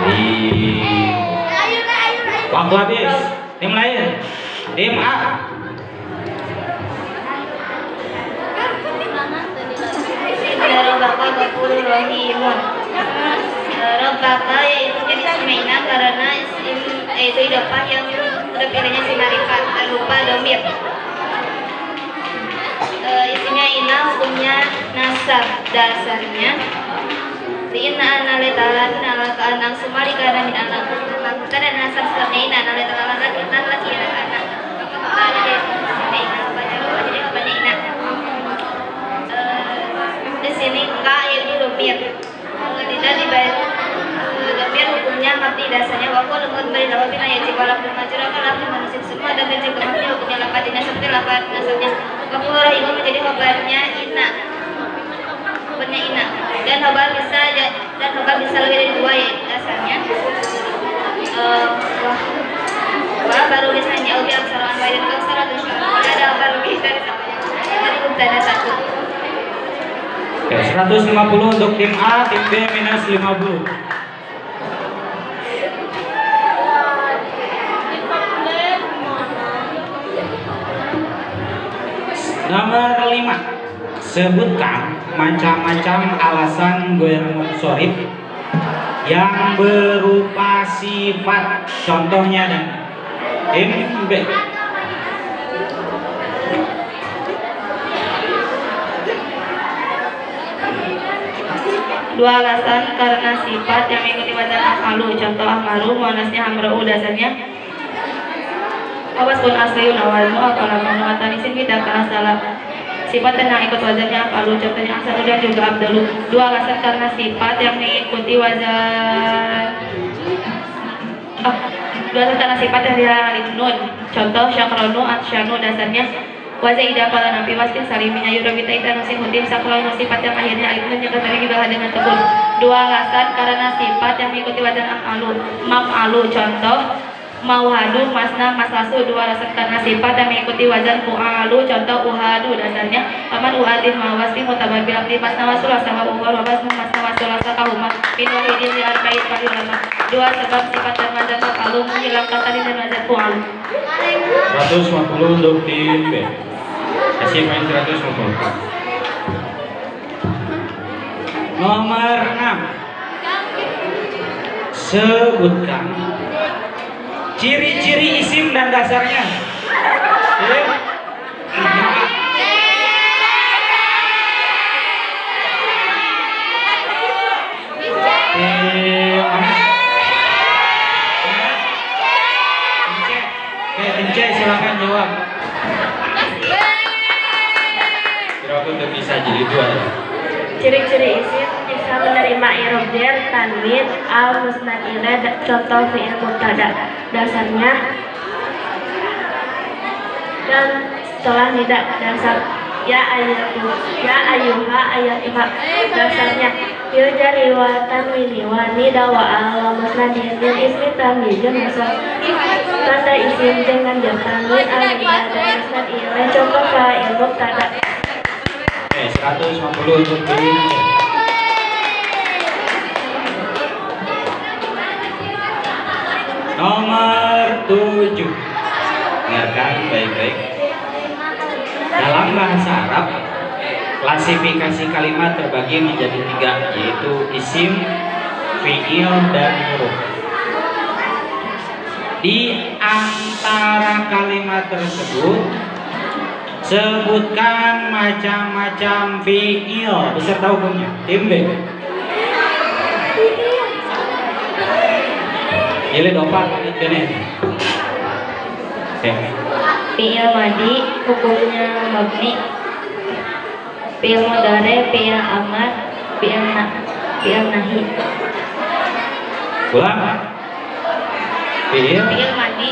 5. Waktu habis. Tim lain. Tim A. Rabbaka ghafurur rahimun. Rabbaka yaitu jenis isim karena isim itu idofah yang udah pilihnya si marifat lupa domir. Isinya ina, hukumnya nasab, dasarnya inna analetalan ala ka'anang sumari karena min anak kita dan nasab setelahnya ina analetalan laki dan laki anak tadi ina jadi apanya ina di sini ka ini domir tidak dibayar domir hukumnya mati dasarnya waktu dengan beri lawan bina ya jika lakukan majura kalau manusia semua dan jika mati hukumnya lapat dinas seperti lapat nasabnya waktu orang ibu menjadi kabarnya ina kabarnya ina dan kabar bisa lebih dari 2 ya dasarnya wah baru biasanya ubi aksaran bayan kausara dan syarat ada kabar lebih dari mubtada 1. Oke, 150 untuk tim A, tim B minus 50. Nomor 5. Sebutkan macam-macam alasan goer munsorif yang berupa sifat. Contohnya dan tim B. Dua alasan karena sifat yang mengikuti wazan af'alu. Contoh af'alu muannasnya hamra'u dasarnya awas pun asliun awalmu atau lamun atau isim tidak karena salah sifat yang ikut wazannya af'alu. Contohnya asal dan juga abdalu. Dua alasan karena sifat yang mengikuti wazan dua alasan karena sifat yang dia alif nun. Contoh syakronu atsyanu dasarnya wazaidah pala nabi waskin saliminya yurabita ita nusin hudim sakronu sifat yang akhirnya alif nun yang tadi juga dengan tekun. Dua alasan karena sifat yang mengikuti wazan af'alu maf'alu. Contoh mauhadu masna maslasu. Dua alasan karena sifat yang mengikuti wazan fu'alu. Contoh uhadu dasarnya paman uhadin mawasli mutabar bil abdi masna wasulah sama uhwar wabasmu masna wasulah sakahuma bin wahidin li arba'in fahilama. Dua sebab sifat dan wazan maf'alu menghilangkan tadi dan wazan fu'alu. 150 untuk tim B. Kasih main 150. Nomor 6. Sebutkan ciri-ciri isim dan dasarnya. Tim C silakan jawab. Kira-kira udah bisa jadi 2. Ciri-ciri isim bisa menerima i'rab jar, tanwin, al, musnad ilaih. Contoh fi'il mubtada dasarnya dan setelah nida dasar ya ayuha ayatuha dasarnya fil jari wa tanwini wa nida wa al musnadin bil ismi tamyizun masal tanda isim dengan jar tanwin al nida dan musnad ilaih. Contoh fa'il mubtada. 150 untuk tim C. Nomor 7. Dengarkan baik-baik. Dalam bahasa Arab, klasifikasi kalimat terbagi menjadi 3, yaitu isim, fi'il, dan huruf. Di antara kalimat tersebut, sebutkan macam-macam fi'il beserta hukumnya. Tim B. Ini dopat ini. Oke. Fi'il madi hukumnya mabni, fi'il mudhari, fi'il amar, fi'il nahi. Ulang. Fi'il madi,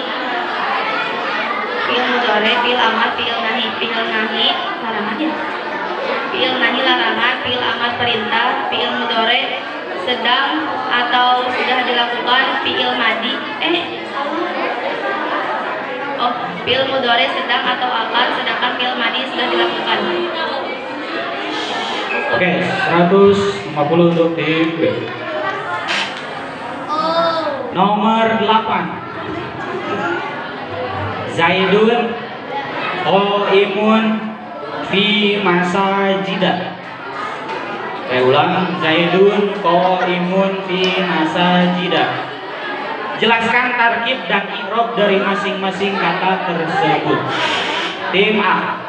fi'il mudhari, fi'il amar, fi'il nahi. Fi'il nahi larangan ya. Fi'il nahi larangan, fi'il amar perintah, fi'il mudhari sedang atau sudah dilakukan, fi'il madi fi'il mudhari sedang atau akan, sedangkan fi'il madi sudah dilakukan. Oke, 150 untuk tim B. Nomor 8. Zaidun qaimun fi masajida. Saya ulang, Zaidun qaimun fi masajida. Jelaskan tarkib dan i'rab dari masing-masing kata tersebut. Tim A.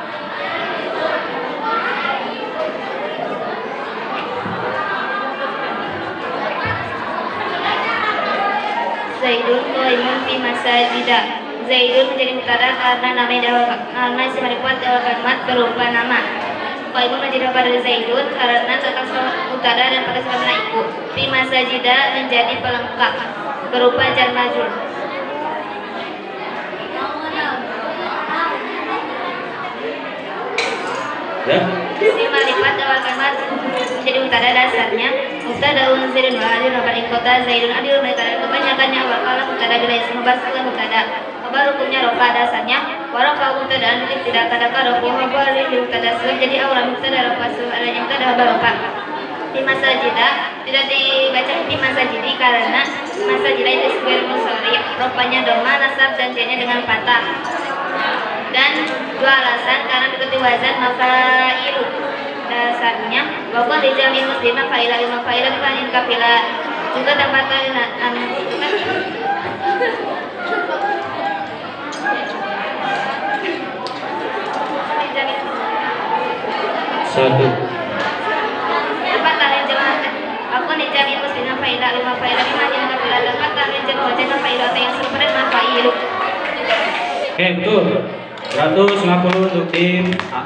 Zaidun qaimun fi masajida. Zaidun menjadi mubtada karena nama isim marfu'at awal kalimat berupa nama. Qaimun menjadi khabar dari Zaidun karena terkait mubtada dan pada sifat naiku. Fi masajida menjadi pelengkap berupa jar majrur. Isim marfu'at awal kalimat menjadi mubtada dasarnya mubtada Zaidun wa adil kabar kota Zaidun adil mereka kebanyakannya awal kalam mubtada bila isim mubasal mubtada kabar hukumnya rofa dasarnya warofa mubtada nulis tidak kada rofa kabar mubtada sebab jadi awal mubtada rofa adanya mubtada kabar rofa. Di masajida tidak dibaca di masajidi karena masajida itu sebagai musori rofanya doma nasab dan janya dengan patah. Dan dua alasan karena mengikuti wazan mafailu dasarnya bahwa dijami muslimah fa'ilah lima fa'ilah bukan kafila juga dapat satu. dapat kalian jelas aku dijami muslimah fa'ilah lima fa'ilah bukan kafila dapat kalian jelas wajah fa'ilah atau yang seperti mafailu. Oke, betul. 150 untuk tim A.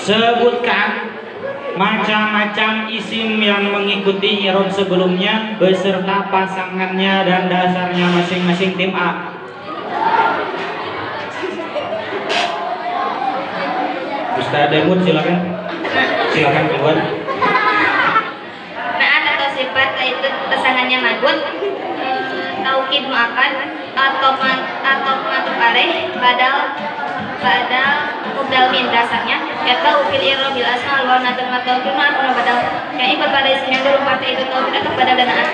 Sebutkan macam-macam isim yang mengikuti i'rab sebelumnya beserta pasangannya dan dasarnya masing-masing. Tim A. Ustaz Demut silakan. Silakan keluar. Naat atau sifat itu pasangannya madhud, taukid muakkad atau matuf alaih badal mubdal min dasarnya yaitu fil i'rab bil asma wal natul matawkil ma'ruf badal yang ikut pada isim yang berupa itu taukid atau badal dan naat.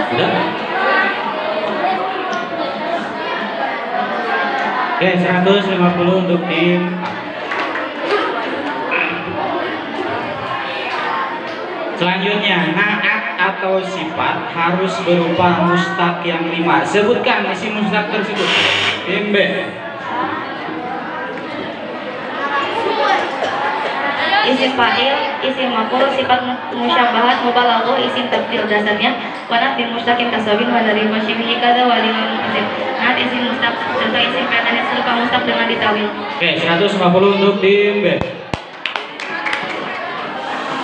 Sudah? Oke, 150 untuk tim A. Selanjutnya, naat atau sifat harus berupa mustaq yang 5. Sebutkan isim mustaq tersebut. Tim B. Isim fa'il, isim maf'ul, sifat musyabahat, mubalaghah, isim tabdil dasarnya wana fi mustaqim tasawin wa dari masybihi kada wa lil muqaddam. Nah, isim mustaq serta isim fi'il yang serupa mustaq dengan ditawil. Oke, 150 untuk tim B.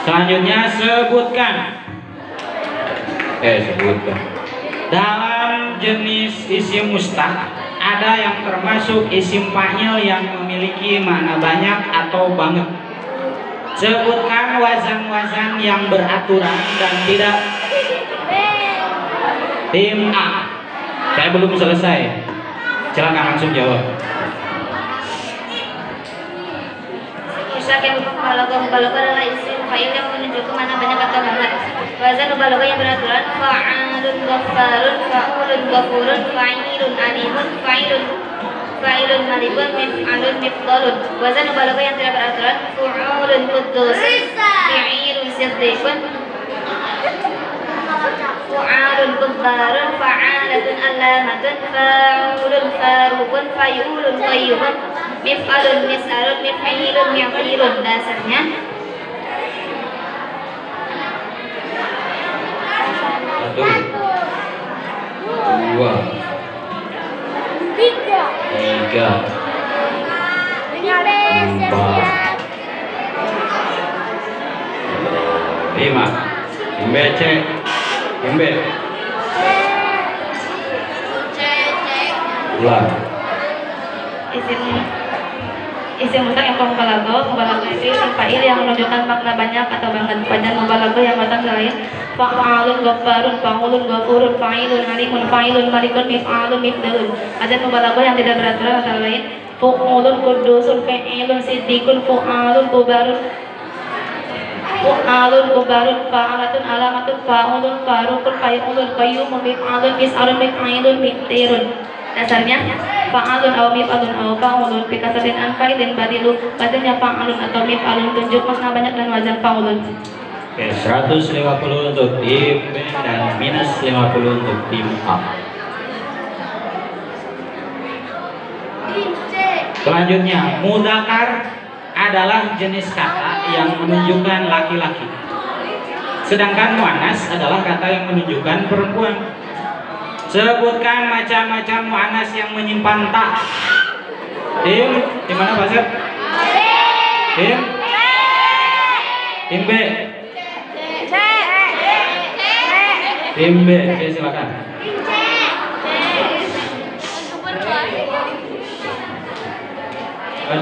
Selanjutnya sebutkan. Sebutkan. Dalam jenis isim mustaq ada yang termasuk isim fa'il yang memiliki makna banyak atau banget. Sebutkan wazan-wazan yang beraturan dan tidak. Tim A. Saya belum selesai. Silakan langsung jawab. Mustaq yang mubalaghah adalah isim fa'il yang menunjukkan makna banyak atau banget. Wazan mubalaghah yang beraturan fa'alun ghaffarun fa'ulun ghafurun fa'ilun alimun fa'ilun malibun mif'alun mifdalun. Wazan mubalaghah yang tidak beraturan fu'ulun qudusun fi'ilun siddiqun fu'alun kubbarun fa'alatun allamatun fa'ulun faruqun fa'yulun qayyumun mif'alun mis'alun mif'ilun mi'filun. Dasarnya Satu, dua, tiga, empat, lima. Imbe cek, imbe. Ulang. Isim mutlak yang mubalaghah itu isim fa'il yang menunjukkan makna banyak atau banget. Pada mubalaghah yang datang lain fa'alun ghaffarun fa'ulun ghafurun fa'ilun alimun fa'ilun malikun mif'alun mifdalun. Ada mubalaghah yang tidak beraturan antara lain fu'ulun qudusun fa'ilun siddiqun fu'alun kubarun fa'alatun alamatun fa'ulun faruqun fa'ilun qayyumun mif'alun mis'alun mif'ilun miftirun. Dasarnya fa'alun atau mif'alun atau fa'ulun fi kasratin an fa'ilin badilu. Badalnya fa'alun atau mif'alun tunjuk makna banyak dan wazan fa'ulun. Oke, 150 untuk tim B dan minus 50 untuk tim A. Selanjutnya, mudzakkar adalah jenis kata yang menunjukkan laki-laki. Sedangkan muannas adalah kata yang menunjukkan perempuan. Sebutkan macam-macam muannas yang menyimpan ta. Tim, di mana Pak Sep? Tim B. Tim B, oke silakan.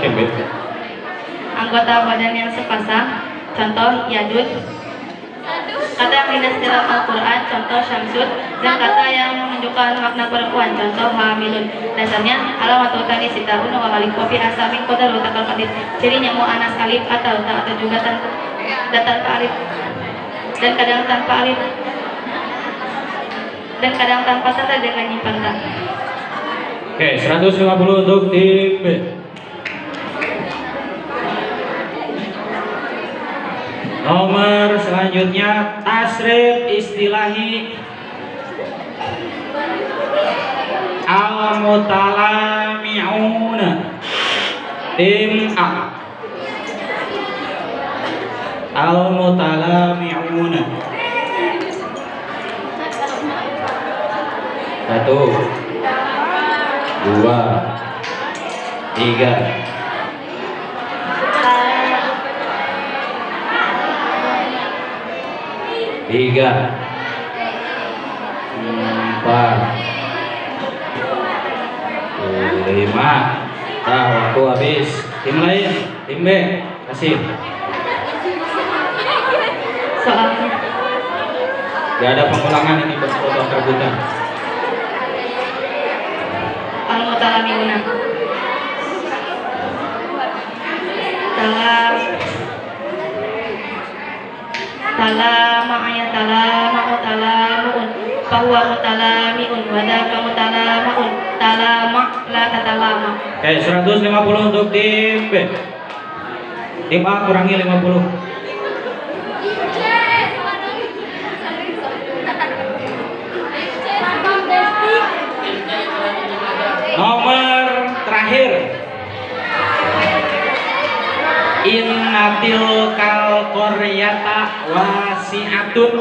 Tim B. Anggota badan yang sepasang, contoh yadud. Kata yang dinas dalam Al-Quran, contoh syamsud. Dan kata yang menunjukkan makna perempuan, contoh hamilun. Dasarnya alamatul tani sitaun wa malik kopi asamin qadar wa takal qadir. Cirinya mu'anas alif atau ta atau juga tanpa alif dan kadang tanpa alif dan kadang tanpa tanda dengan nyimpan ta. Oke, 150 untuk tim B. Nomor selanjutnya tasrif istilahi al-mutalami'una tim A. Al-mutalami'una. 1, 2, 3. Tiga, 4, 5. Nah, waktu habis. Tim lain, tim B, kasih. Soalnya Gak ada pengulangan ini berfoto terbuka. al-mutalami'una. Talama ayat talama talamun bahwa mutalamiun wadaka mutalamaun talama la tatalama. Oke, 150 untuk tim B. Tim A kurangi 50. Nomor terakhir, innatil kal qaryata wasi'atun.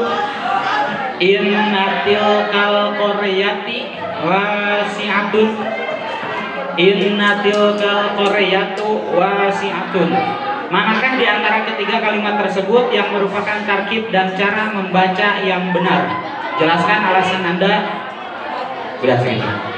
Innatil kal qaryati wasi'atun. Innatil kal qaryatu wasi'atun. Manakah di antara ketiga kalimat tersebut yang merupakan tarkib dan cara membaca yang benar? Jelaskan alasan Anda. Sudah segini.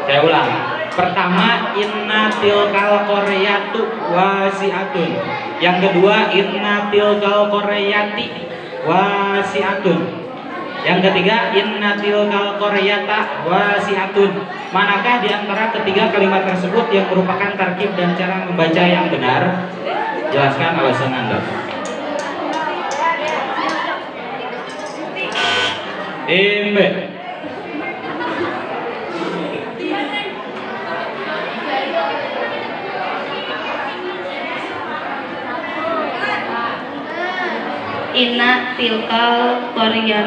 Saya ulang. Pertama, inna tilkal qaryatu wasi'atun. Yang kedua, inna tilkal qaryati wasi'atun. Yang ketiga, inna tilkal qaryata wasi'atun. Manakah di antara ketiga kalimat tersebut yang merupakan tarkib dan cara membaca yang benar? Jelaskan alasan Anda. Tim B. Inna tilkal Korea.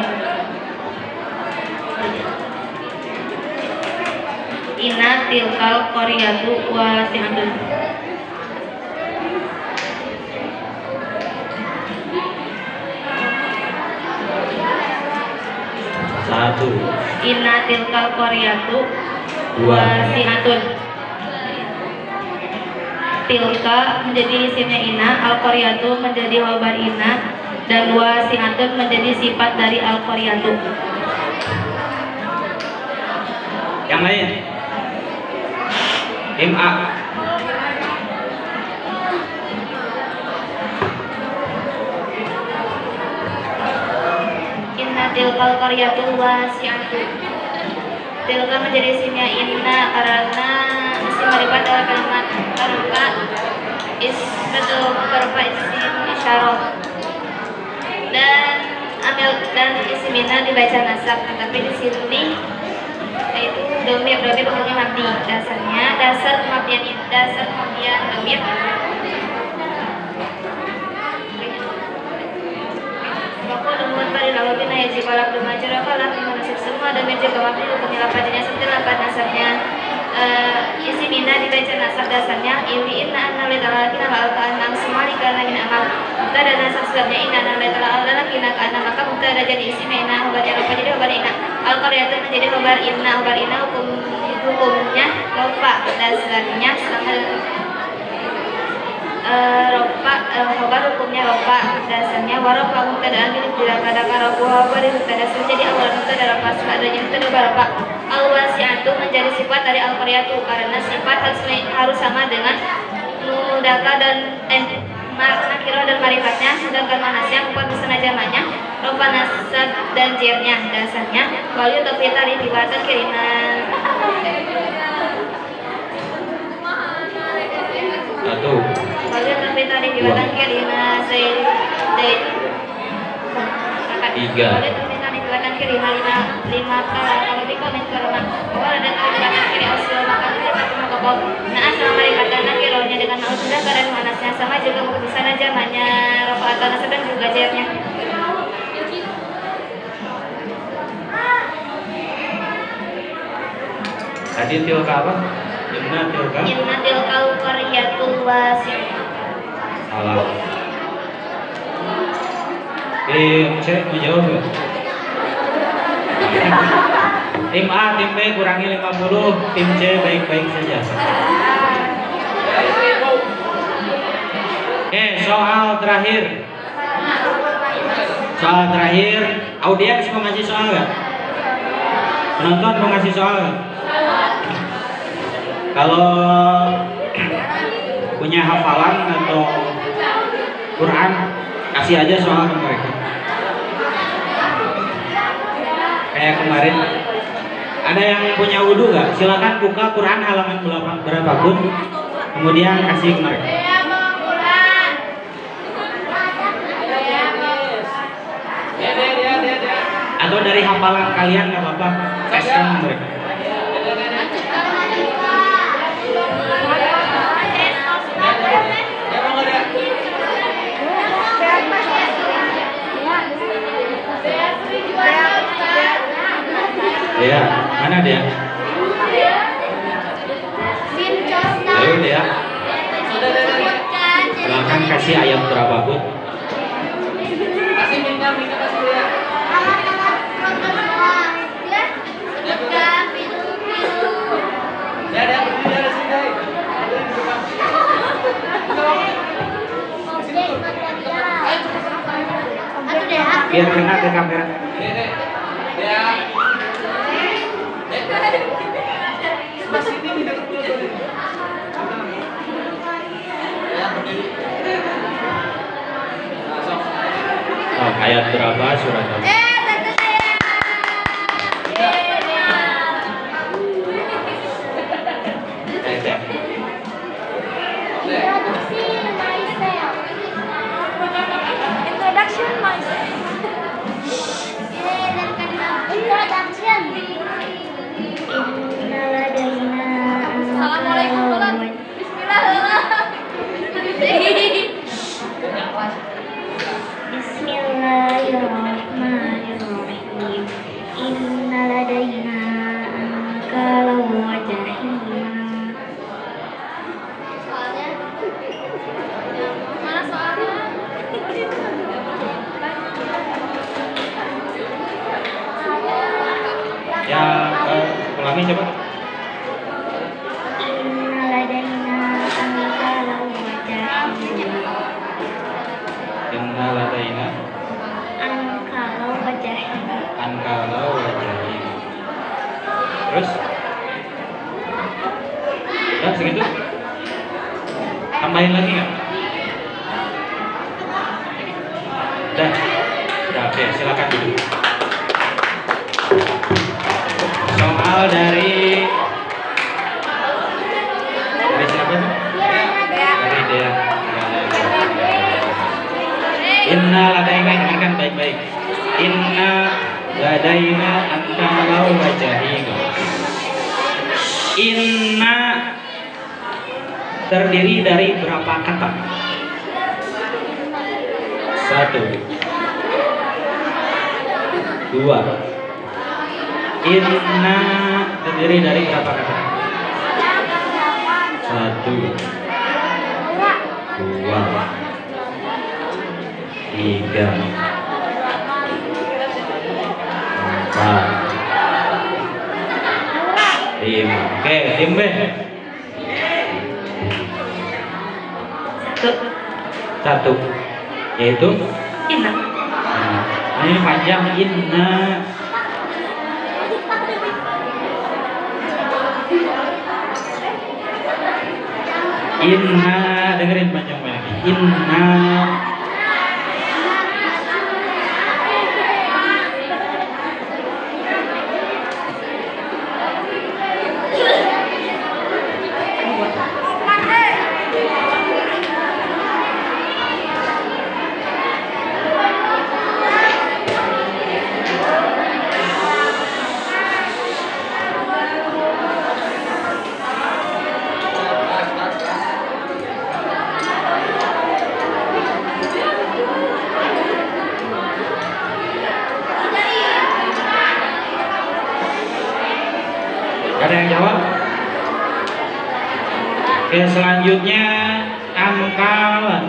Inna tilkal Koryatu wasi'atun. Satu. Inna tilkal Koryatu wasi'atun. Tilka menjadi isimnya Inna, al-Qaryatu menjadi khabar Inna, dan wasi'atun menjadi sifat dari al-Qaryatu. Yang lain. Tim A. Inna tilkal Qaryatu wasi'atun. Tilka menjadi isimnya Inna karena isim ma'rifat adalah kalimat haruka isbatul berupa isim isyarah, dan isim Inna dibaca nasab, tetapi di sini yaitu domir hukumnya mabni. Dasar mabnian domir lawabina yajib ala belum ajar kalah menasib semua domir juga mabni hukumnya lapatnya seperti lapat nasabnya. Isim Inna dibaca nasab dasarnya iwi inna anna lidala kina la'al ka'anam semali karena min amal mubtada nasab sebabnya inna anna lidala al kina ka'anam, maka mubtada jadi isim Inna, khobarnya rofa jadi khobar Inna, al-qaryatu menjadi khobar Inna hukumnya rofa dasarnya sama rofa khobar hukumnya rofa dasarnya warofa mubtadaan bila kadakan rofa khobar mubtada jadi awal mubtada rofa sekadanya mubtada rofa. Al-wasi'atu menjadi sifat dari al-qaryatu karena sifat harus sama dengan mudaka dan nakirah dan marifatnya, sedangkan manasnya bukan musnah jamaknya rofa nasab dan jirnya dasarnya wali taufiq tari dibatan kiriman. Satu. Wali taufiq tari dibatan kiriman Tiga. Wali taufiq tari dibatan kiriman lima kala kalau di komen karena bahwa ada kalimat kiri usul maka kalimat makobol. Nah asal marikat dan nakirohnya dengan sudah keadaan manasnya sama juga sana zamannya rofa atau nasab dan juga jernya. Tadi tilka apa? Inna tilka. Inna tilkal qaryatul wasi'ah. Salah. Tim C menjawab nggak? Tim A, tim B kurangi 50, tim C baik-baik saja. Oke, soal terakhir. Soal terakhir, audiens mau ngasih soal nggak? Penonton mau ngasih soal nggak? Kalau punya hafalan atau Quran, kasih aja soal ke mereka. Kayak kemarin, ada yang punya wudhu nggak? Silakan buka Quran halaman berapapun, kemudian kasih ke mereka. Atau dari hafalan kalian nggak apa-apa, kasihkan ke mereka. Ya, mana dia? Ayo dia. Silakan kasih ayat berapapun. Biar kena ke kamera. Oh, ayat berapa surat apa? Fahmi coba. Inna ladaina ankalau wa jahim. Inna ladaina Ankalau wa jahim. ankalau wa jahim. Terus? Udah segitu? Tambahin lagi nggak? Udah, oke, silakan duduk. Soal dari siapa? Dari Dea. Inna ladaina, dengarkan baik-baik. Inna ladaina ankalau wa jahim. Inna terdiri dari berapa kata? 1, 2. Inna terdiri dari berapa kata? 1, 2, 3, 4, 5. Oke, tim B. Satu, yaitu Inna. Nah, ini panjang inna. Inna, dengerin panjang lagi. Inna. Ada yang jawab? Oke, selanjutnya angkalan.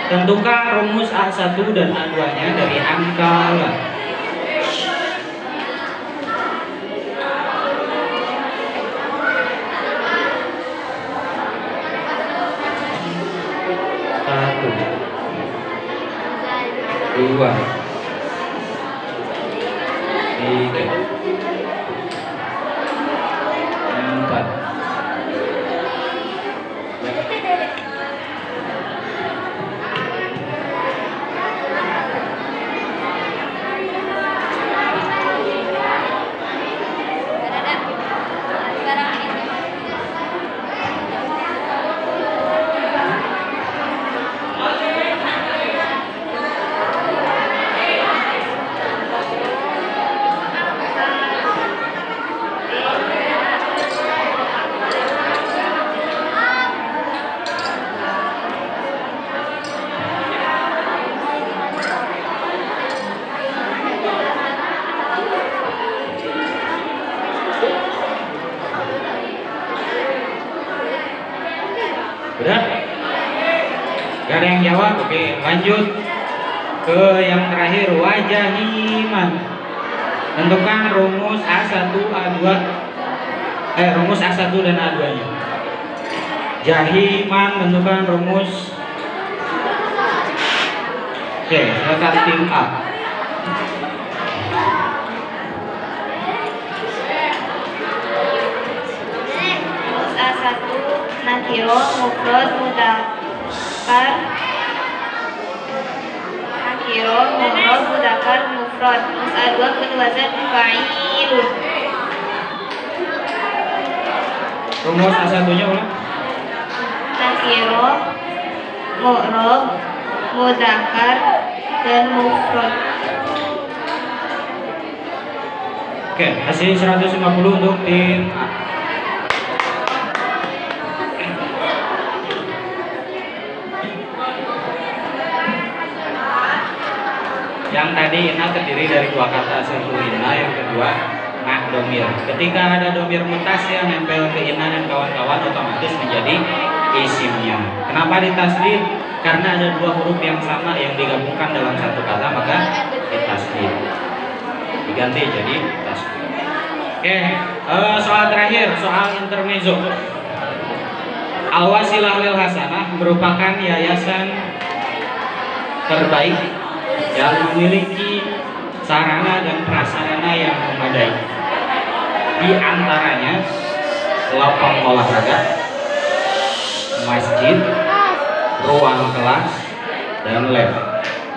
Tentukan rumus A1 dan A2-nya dari angkalan. Satu, 2, 3, 4. Udah? Gak ada yang jawab? Oke, lanjut ke yang terakhir, wajahiman. Tentukan rumus A1, A2, rumus A1 dan A2-nya. Jahiman, tentukan rumus. Oke, silakan tim A. A1 nakiro mufrad mudzakkar nakiro mufrad mudzakkar A2 wazan fa'ilun. Rumus A1-nya ulang. Nakiro mu'rab mudzakkar dan mufrad. Oke, hasil 150 untuk tim A. Yang tadi inna terdiri dari dua kata, satu inna, yang kedua mak domir. Ketika ada domir mutasi yang nempel ke inna dan kawan-kawan, otomatis menjadi isimnya. Kenapa ditasdid? Karena ada dua huruf yang sama yang digabungkan dalam satu kata, maka ditasdid. diganti jadi tas. Oke, soal terakhir, soal intermezzo. Al-Wasilah Lil Hasanah merupakan yayasan terbaik yang memiliki sarana dan prasarana yang memadai. Di antaranya lapang olahraga, masjid, ruang kelas, dan lab.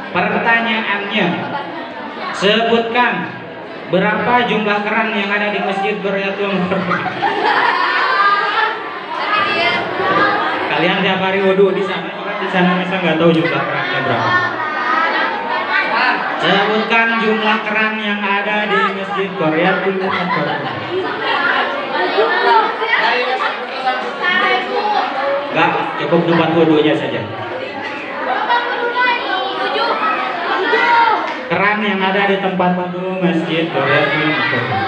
Pertanyaannya, sebutkan berapa jumlah keran yang ada di Masjid Goryatul Mukarramah. Kalian tiap hari wudhu di sana, orang di sana masa nggak tahu jumlah kerannya berapa. Sebutkan jumlah keran yang ada di Masjid Goryatul Mukarramah. Enggak, cukup tempat wudhunya saja. Keran yang ada di tempat wudhu Masjid Goryatul Mukarramah.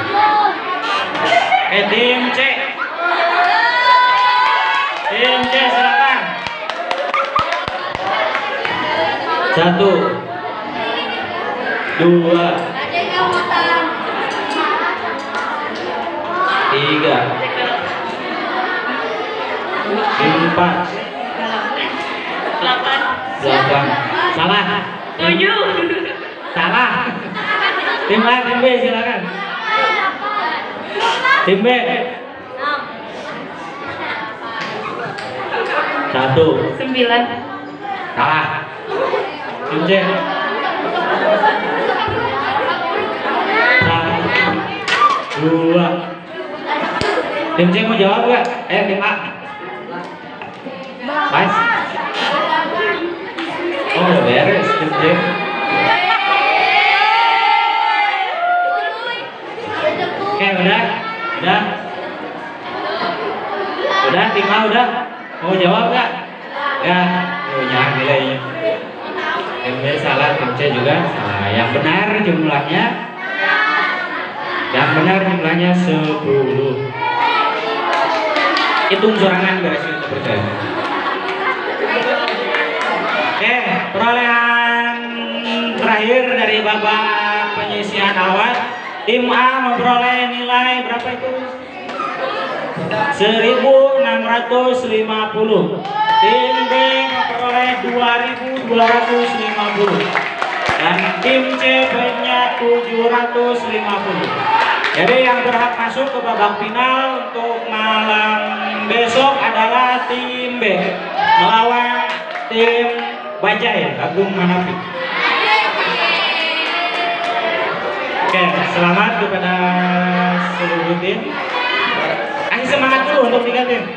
Tim C. Tim C silakan. 1, 2, 3, 4, 8. Salah. 7. Salah. Tim A, tim B silakan. Tim B. 1. 9. Salah. Tim C. 1, 2. Tim C mau jawab gak? Tim A. Mas. Oh udah beres tim C. Oke udah. Udah tim A udah. Mau jawab gak? Ya, punya nilainya. Tim B salah, tim C juga salah. Yang benar jumlahnya 10. Hitung sorangan guys, itu percaya. Oke, perolehan terakhir dari babak penyisian awal. Tim A memperoleh nilai berapa itu? 1650. Tim B memperoleh 2250. Dan tim C punya 750. Jadi yang berhak masuk ke babak final untuk malam besok adalah tim B melawan tim Bajai Agung Manapi. Oke, selamat kepada seluruh tim. Kasih semangat dulu untuk 3 tim.